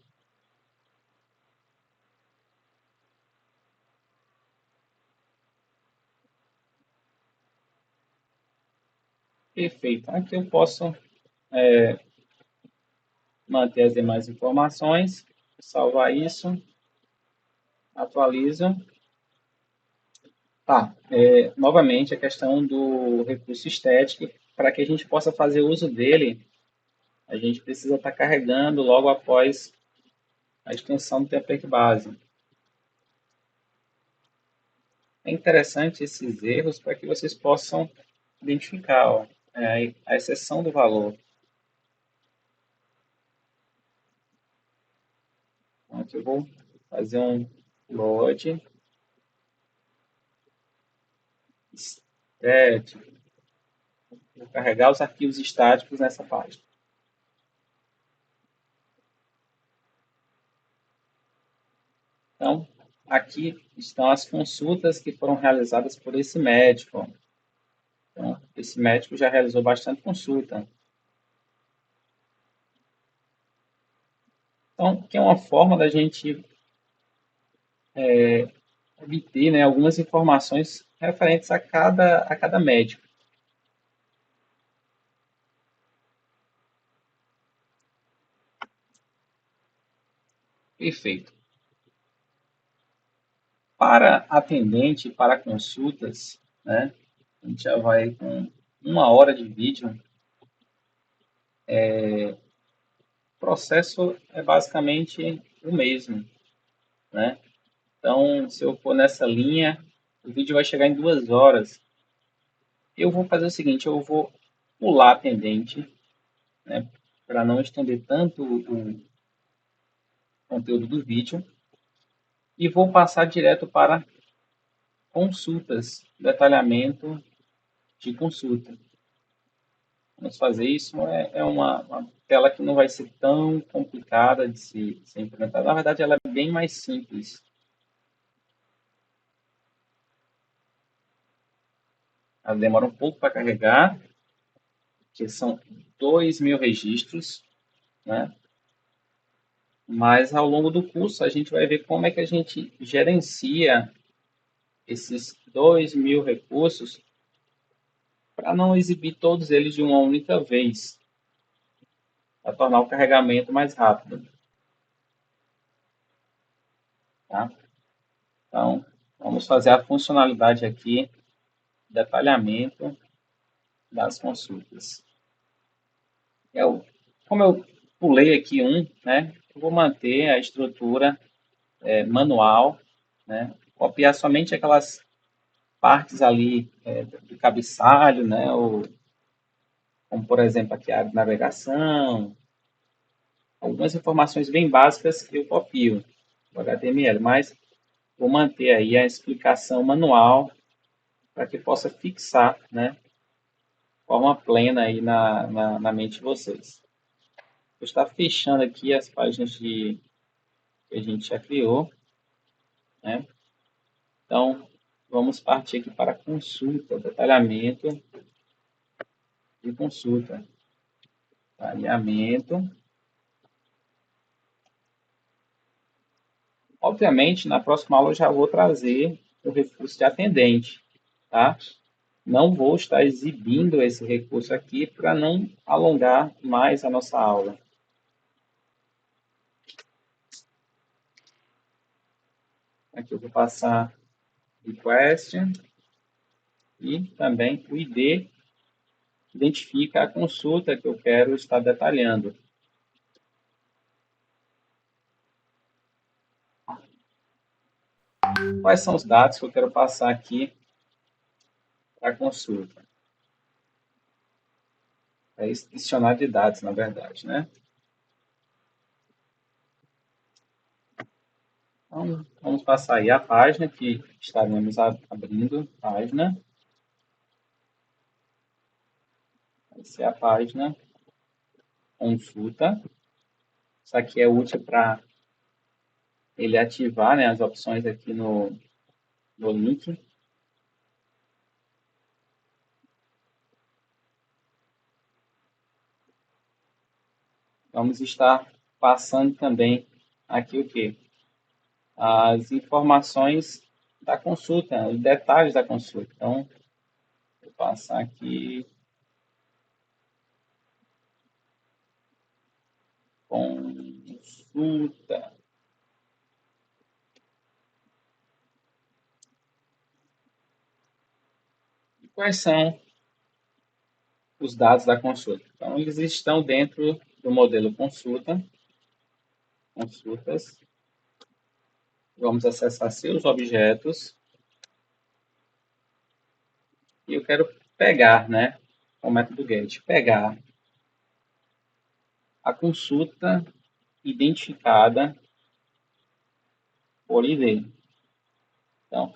S1: Perfeito. Aqui eu posso manter as demais informações, salvar isso, atualizo. Tá, novamente a questão do recurso estético, para que a gente possa fazer uso dele, a gente precisa estar carregando logo após a extensão do template base. É interessante esses erros para que vocês possam identificar, ó, a exceção do valor. Então, aqui eu vou fazer um load estético. Vou carregar os arquivos estáticos nessa página. Então, aqui estão as consultas que foram realizadas por esse médico. Então, esse médico já realizou bastante consulta. Então, que é uma forma da gente obter, né, algumas informações referentes a cada médico. Perfeito. Para atendente, para consultas, né, a gente já vai com 1 hora de vídeo. O processo é basicamente o mesmo, né? Então, se eu for nessa linha, o vídeo vai chegar em 2 horas. Eu vou fazer o seguinte, eu vou pular atendente, né, para não estender tanto o conteúdo do vídeo, e vou passar direto para consultas, detalhamento de consulta. Vamos fazer isso, é uma tela que não vai ser tão complicada de ser implementada. Na verdade, ela é bem mais simples. Ela demora um pouco para carregar, que são 2.000 registros, né? Mas ao longo do curso a gente vai ver como é que a gente gerencia esses 2.000 recursos para não exibir todos eles de uma única vez, para tornar o carregamento mais rápido. Tá? Então, vamos fazer a funcionalidade aqui, detalhamento das consultas. Como eu pulei aqui né, eu vou manter a estrutura manual, né, copiar somente aquelas partes ali do cabeçalho, né, como por exemplo aqui a navegação, algumas informações bem básicas que eu copio do HTML, mas vou manter aí a explicação manual para que possa fixar, né, de forma plena aí na mente de vocês. Vou estar fechando aqui as páginas que a gente já criou, né? Então, vamos partir aqui para consulta, detalhamento de consulta. Detalhamento. Obviamente, na próxima aula eu já vou trazer o recurso de atendente, tá? Não vou estar exibindo esse recurso aqui para não alongar mais a nossa aula. Aqui eu vou passar request e também o ID que identifica a consulta que eu quero estar detalhando. quais são os dados que eu quero passar aqui para a consulta? É esse dicionário de dados, na verdade, né? Então, vamos passar aí a página que estaremos abrindo, página. Essa é a página consulta. Isso aqui é útil para ele ativar, né, as opções aqui no link. Vamos estar passando também aqui o quê? As informações da consulta, os detalhes da consulta. Então, vou passar aqui consulta. E quais são os dados da consulta? Então, eles estão dentro do modelo consulta, consultas. Vamos acessar seus objetos. E eu quero pegar, né, com o método GET, pegar a consulta identificada por ID. Então,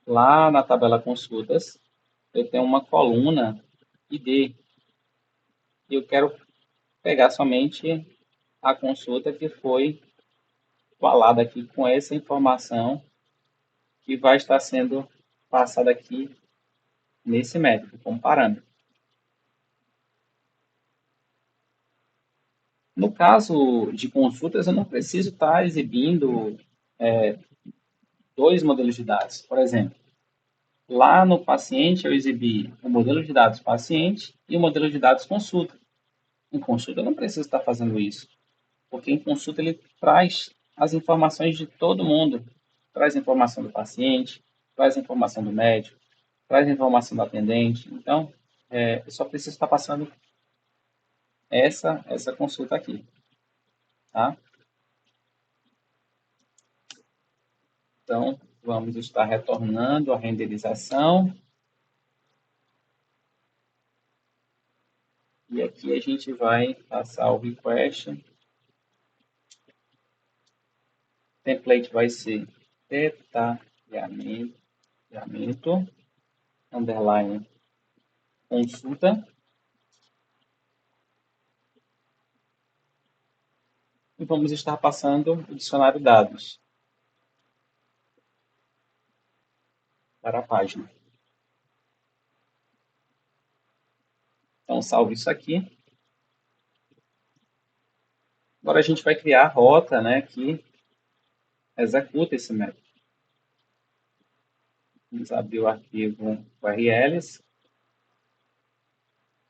S1: lá na tabela consultas, eu tenho uma coluna ID. E eu quero pegar somente a consulta que foi falada aqui com essa informação que vai estar sendo passada aqui nesse método, como parâmetro. No caso de consultas, eu não preciso estar exibindo dois modelos de dados. Por exemplo, lá no paciente eu exibi o modelo de dados paciente e o modelo de dados consulta. Em consulta eu não preciso estar fazendo isso, porque em consulta ele traz as informações de todo mundo. Traz a informação do paciente, traz a informação do médico, traz a informação do atendente. Então, eu só preciso estar passando essa consulta aqui, tá? Então, vamos estar retornando a renderização. E aqui a gente vai passar o request. Template vai ser detalhamento, underline, consulta. E vamos estar passando o dicionário dados para a página. Então, salve isso aqui. Agora a gente vai criar a rota, né, que executa esse método. Vamos abrir o arquivo URLs.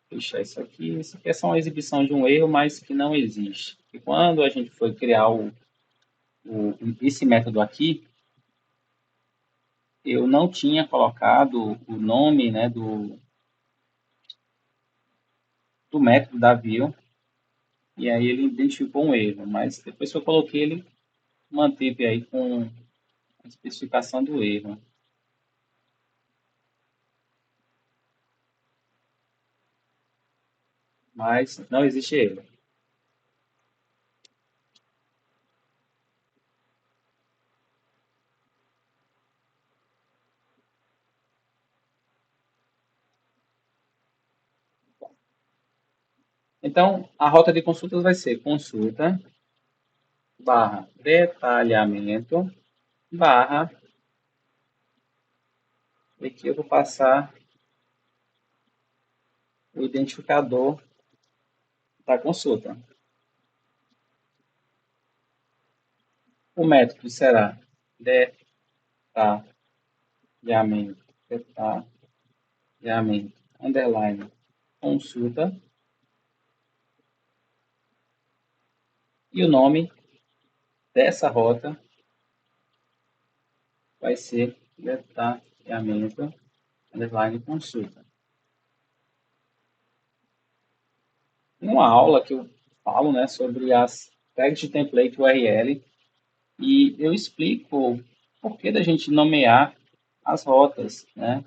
S1: Fechar isso aqui. Isso aqui é só uma exibição de um erro, mas que não existe. E quando a gente foi criar esse método aqui, eu não tinha colocado o nome, né, do método da view, e aí ele identificou um erro, mas depois que eu coloquei, ele manteve aí com a especificação do erro. Mas não existe erro. Então, a rota de consultas vai ser consulta barra detalhamento barra, e aqui eu vou passar o identificador da consulta. O método será detalhamento, detalhamento, underline, consulta, e o nome dessa rota vai ser detalhamento, underline, consulta. Numa aula que eu falo, né, sobre as tags de template URL, e eu explico porquê da gente nomear as rotas, né?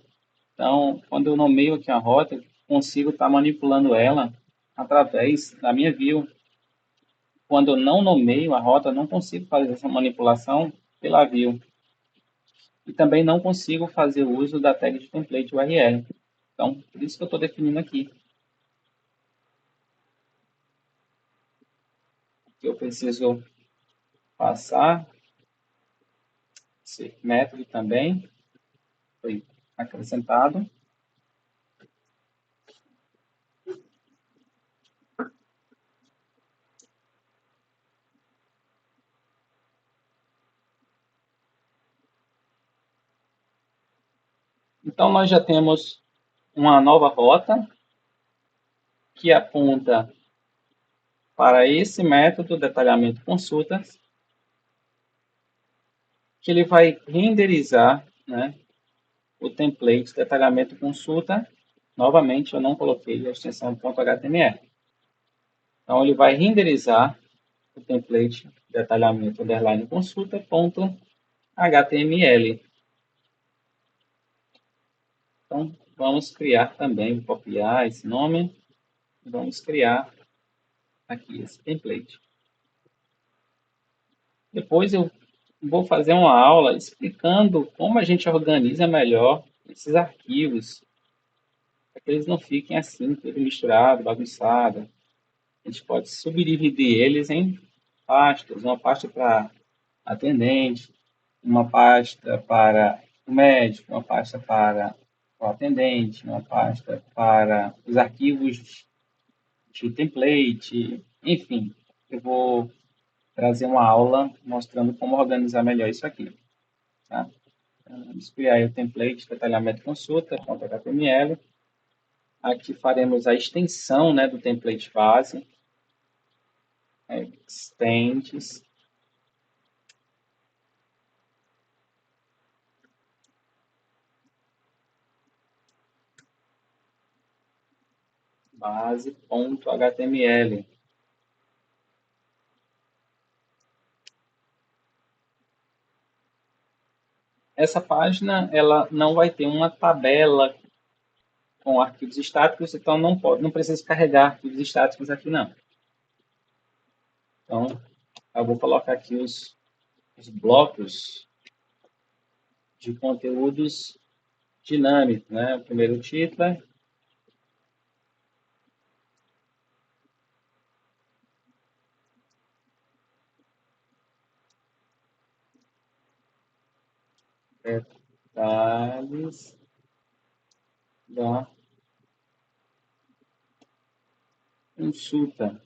S1: Então, quando eu nomeio aqui a rota, eu consigo estar manipulando ela através da minha view. Quando eu não nomeio a rota, eu não consigo fazer essa manipulação pela view. E também não consigo fazer uso da tag de template URL. Então, por isso que eu estou definindo aqui. Que eu preciso passar esse método também. Foi acrescentado. Então, nós já temos uma nova rota que aponta para esse método detalhamento consultas, que ele vai renderizar, né, o template detalhamento consulta. Novamente, eu não coloquei a extensão .html. Então, ele vai renderizar o template detalhamento underline consulta .html. Então, vamos criar também, vou copiar esse nome, e vamos criar aqui esse template. Depois eu vou fazer uma aula explicando como a gente organiza melhor esses arquivos, para que eles não fiquem assim, tudo misturado, bagunçado. A gente pode subdividir eles em pastas, uma pasta para atendente, uma pasta para o médico, uma pasta para o atendente, uma pasta para os arquivos de template, enfim. Eu vou trazer uma aula mostrando como organizar melhor isso aqui. Tá? Vamos criar o template detalhamento consulta.html. Aqui faremos a extensão, né, do template base. Extends. Base.html. Essa página ela não vai ter uma tabela com arquivos estáticos, então não precisa carregar arquivos estáticos aqui não. Então, eu vou colocar aqui os blocos de conteúdos dinâmicos, né? O primeiro título, detalhes da consulta.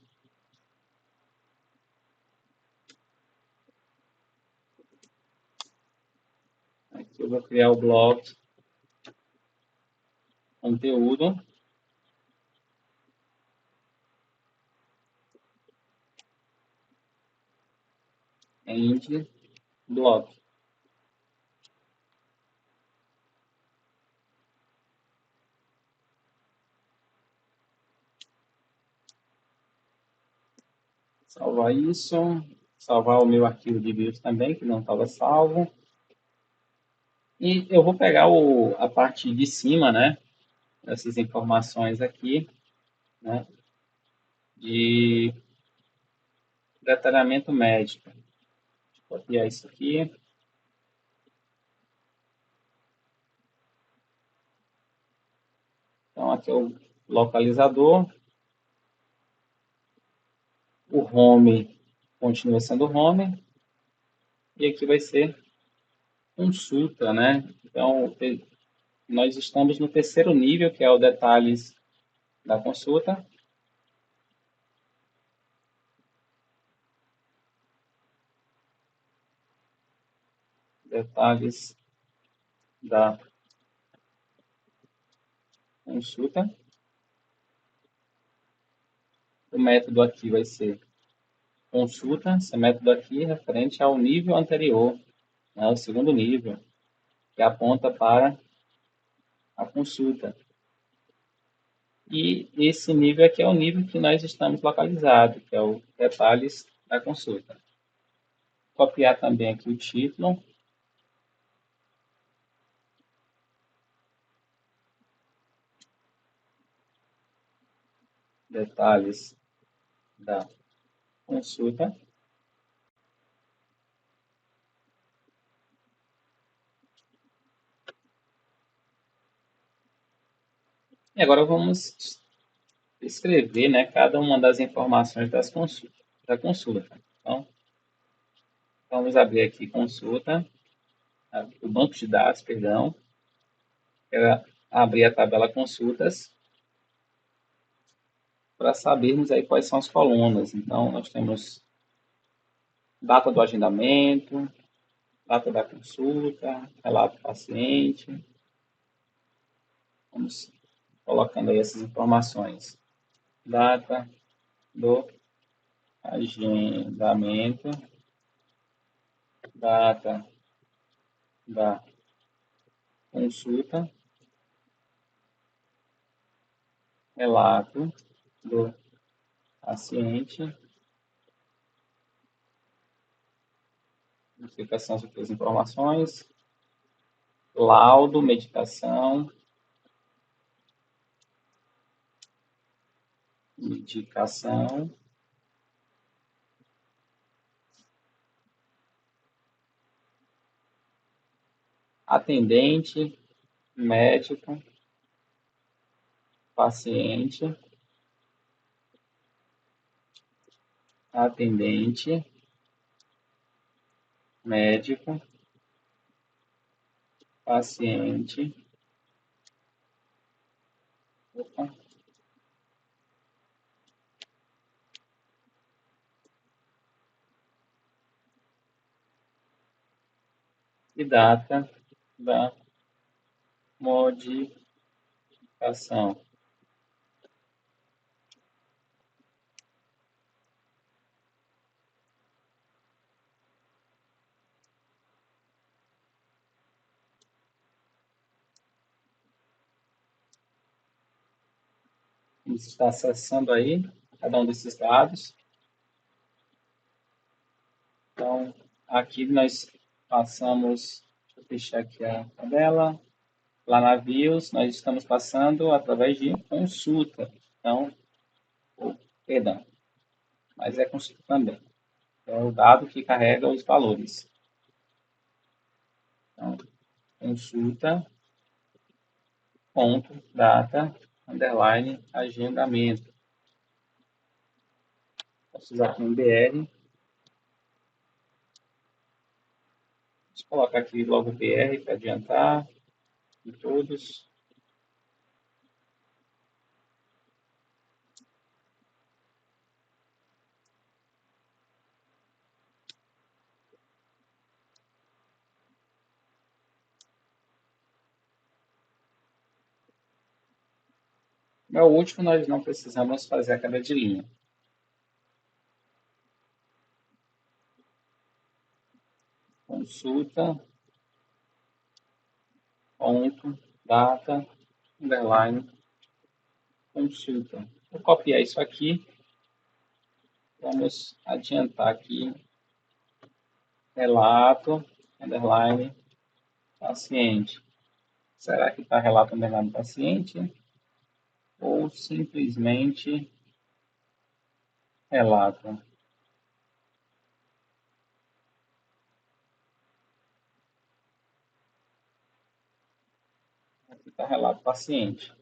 S1: Aqui eu vou criar o bloco conteúdo. End block. Salvar isso. Salvar o meu arquivo de views também, que não estava salvo. E eu vou pegar a parte de cima, né? Essas informações aqui, né? De detalhamento médico. Vou copiar isso aqui. Então, aqui é o localizador. O home continua sendo home. E aqui vai ser consulta, né? Então, nós estamos no terceiro nível, que é o detalhes da consulta. Detalhes da consulta. O método aqui vai ser consulta. Esse método aqui é referente ao nível anterior, né? O segundo nível, que aponta para a consulta. E esse nível aqui é o nível que nós estamos localizados, que é o detalhes da consulta. Copiar também aqui o título. detalhes da consulta. E agora vamos escrever, né, cada uma das informações da consulta. Então, vamos abrir aqui consulta, o banco de dados, perdão. Quero abrir a tabela consultas para sabermos aí quais são as colunas. Então, nós temos data do agendamento, data da consulta, relato do paciente. Vamos colocando aí essas informações. Data do agendamento, data da consulta, relato do paciente, verificação sobre as informações, laudo, medicação, atendente, médico, paciente, atendente, médico, paciente, opa, e data da modificação. Vamos estar acessando aí cada um desses dados. Então, aqui nós passamos, deixa eu fechar aqui a tabela, lá na Views, nós estamos passando através de consulta. Então, perdão, mas é consulta também. É o dado que carrega os valores. Então, consulta, ponto, data, underline, agendamento. Posso usar aqui um BR. Vamos colocar aqui logo BR para adiantar de todos. No último, nós não precisamos fazer a quebra de linha. Consulta, ponto, data, underline, consulta. Vou copiar isso aqui. Vamos adiantar aqui. Relato, underline, paciente. Será que está relato, underline, paciente? Ou simplesmente relato? Aqui está relato paciente.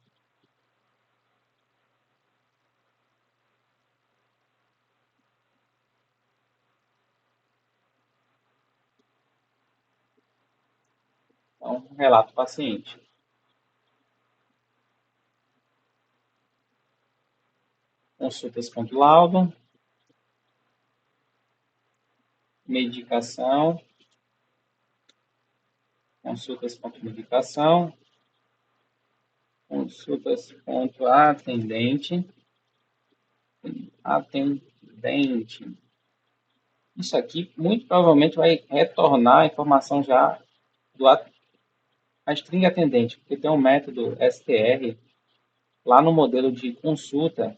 S1: Então, relato paciente. Consultas.laudo. Medicação. Consultas.medicação. Consultas.atendente. Atendente. Isso aqui muito provavelmente vai retornar a informação já do a string atendente, porque tem um método str lá no modelo de consulta,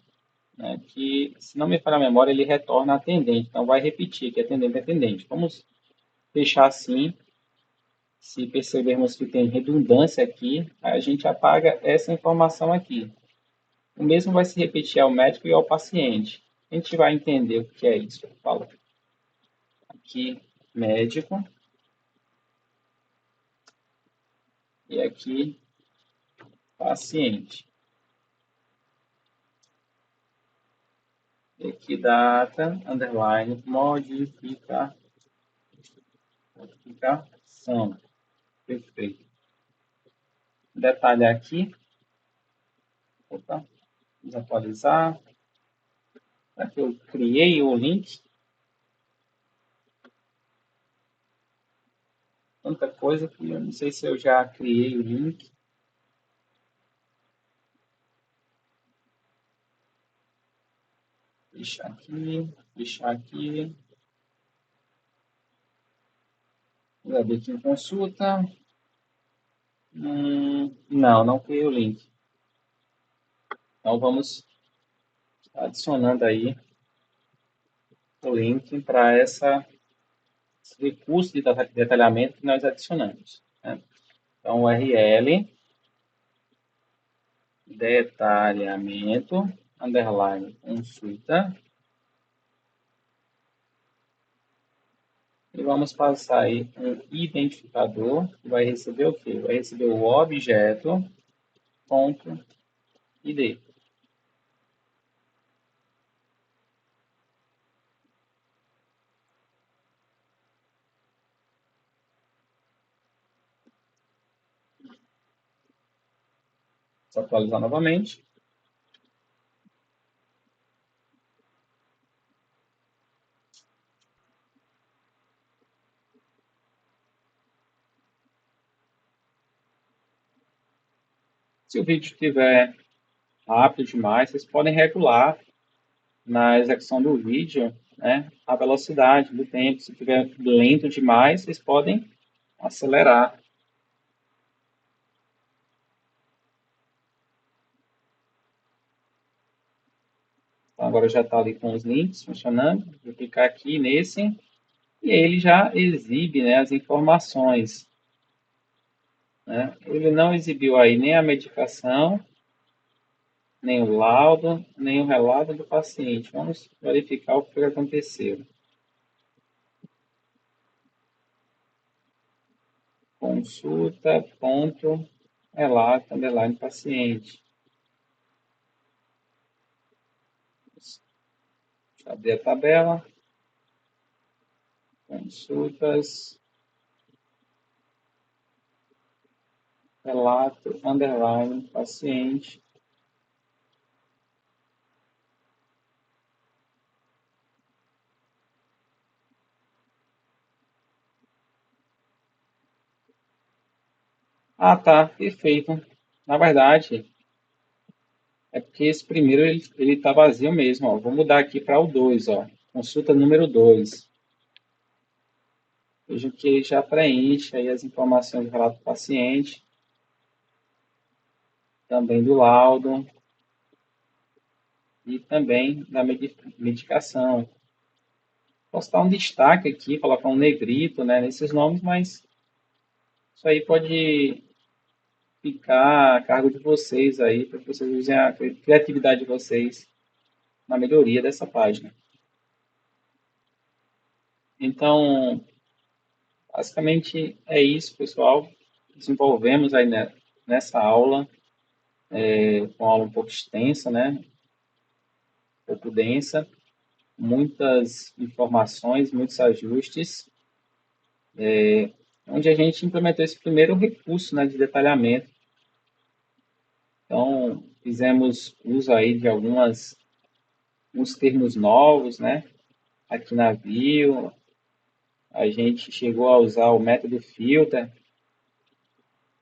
S1: né, que, se não me falha a memória, ele retorna atendente. Então, vai repetir que atendente é atendente. Vamos deixar assim. Se percebermos que tem redundância aqui, a gente apaga essa informação aqui. O mesmo vai se repetir ao médico e ao paciente. A gente vai entender o que é isso. Eu falo aqui médico e aqui paciente. E aqui data, underline, modificação. Perfeito. Detalhar aqui. Opa, vamos atualizar. Aqui eu criei o link. Tanta coisa que eu não sei se eu já criei o link. Deixar aqui, deixar aqui. Vou abrir aqui em consulta. Não criei o link. Então vamos adicionando aí o link para esse recurso de detalhamento que nós adicionamos, né? Então, URL, detalhamento, underline, consulta. E vamos passar aí um identificador, que vai receber o quê? Vai receber o objeto, ponto, ID. Vou atualizar novamente. Se o vídeo estiver rápido demais, vocês podem regular na execução do vídeo, né, a velocidade do tempo. Se estiver lento demais, vocês podem acelerar. Então, agora já está ali com os links funcionando. Vou clicar aqui nesse e ele já exibe, né, as informações, né? Ele não exibiu aí nem a medicação, nem o laudo, nem o relato do paciente. Vamos verificar o que aconteceu. Consulta, ponto, relato, underline, paciente. Deixa eu abrir a tabela. Consultas, relato, underline, paciente. Ah, tá, perfeito. Na verdade, é porque esse primeiro ele tá vazio mesmo, ó. Vou mudar aqui para o 2, ó. Consulta número 2. Veja que ele já preenche aí as informações do relato do paciente, também do laudo e também da medicação. Posso dar um destaque aqui, colocar um negrito, né, nesses nomes, mas isso aí pode ficar a cargo de vocês aí, para que vocês usem a criatividade de vocês na melhoria dessa página. Então, basicamente é isso, pessoal. Desenvolvemos aí nessa aula, uma aula um pouco extensa, né, um pouco densa, muitas informações, muitos ajustes, onde a gente implementou esse primeiro recurso, né, de detalhamento. Então, fizemos uso aí de alguns termos novos, né? Aqui na Vue, a gente chegou a usar o método filter.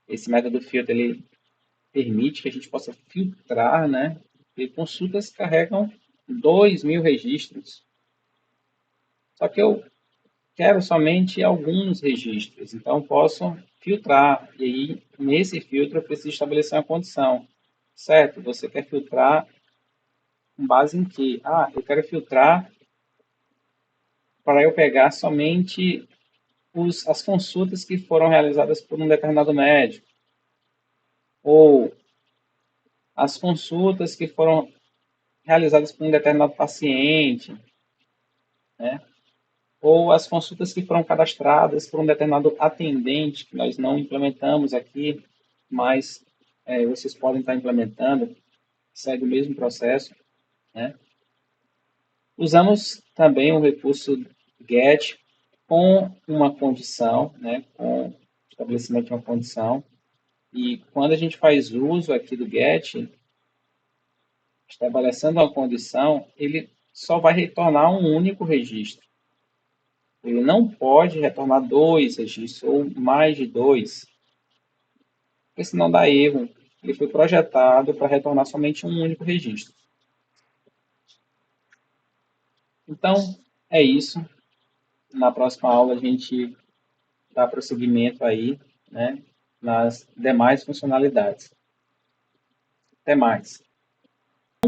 S1: Esse método filter, ele permite que a gente possa filtrar, né? E consultas carregam 2.000 registros. Só que eu quero somente alguns registros, então posso filtrar. E aí, nesse filtro, eu preciso estabelecer uma condição. Certo? Você quer filtrar com base em quê? Ah, eu quero filtrar para eu pegar somente as consultas que foram realizadas por um determinado médico. Ou, as consultas que foram realizadas por um determinado paciente, né? Ou as consultas que foram cadastradas por um determinado atendente, que nós não implementamos aqui, mas vocês podem estar implementando, segue o mesmo processo, né? Usamos também o recurso GET com uma condição, né? Com estabelecimento de uma condição. E quando a gente faz uso aqui do GET, estabelecendo uma condição, ele só vai retornar um único registro. Ele não pode retornar dois registros ou mais de dois, porque senão dá erro. Ele foi projetado para retornar somente um único registro. Então, é isso. Na próxima aula a gente dá prosseguimento aí, né, nas demais funcionalidades. Até mais.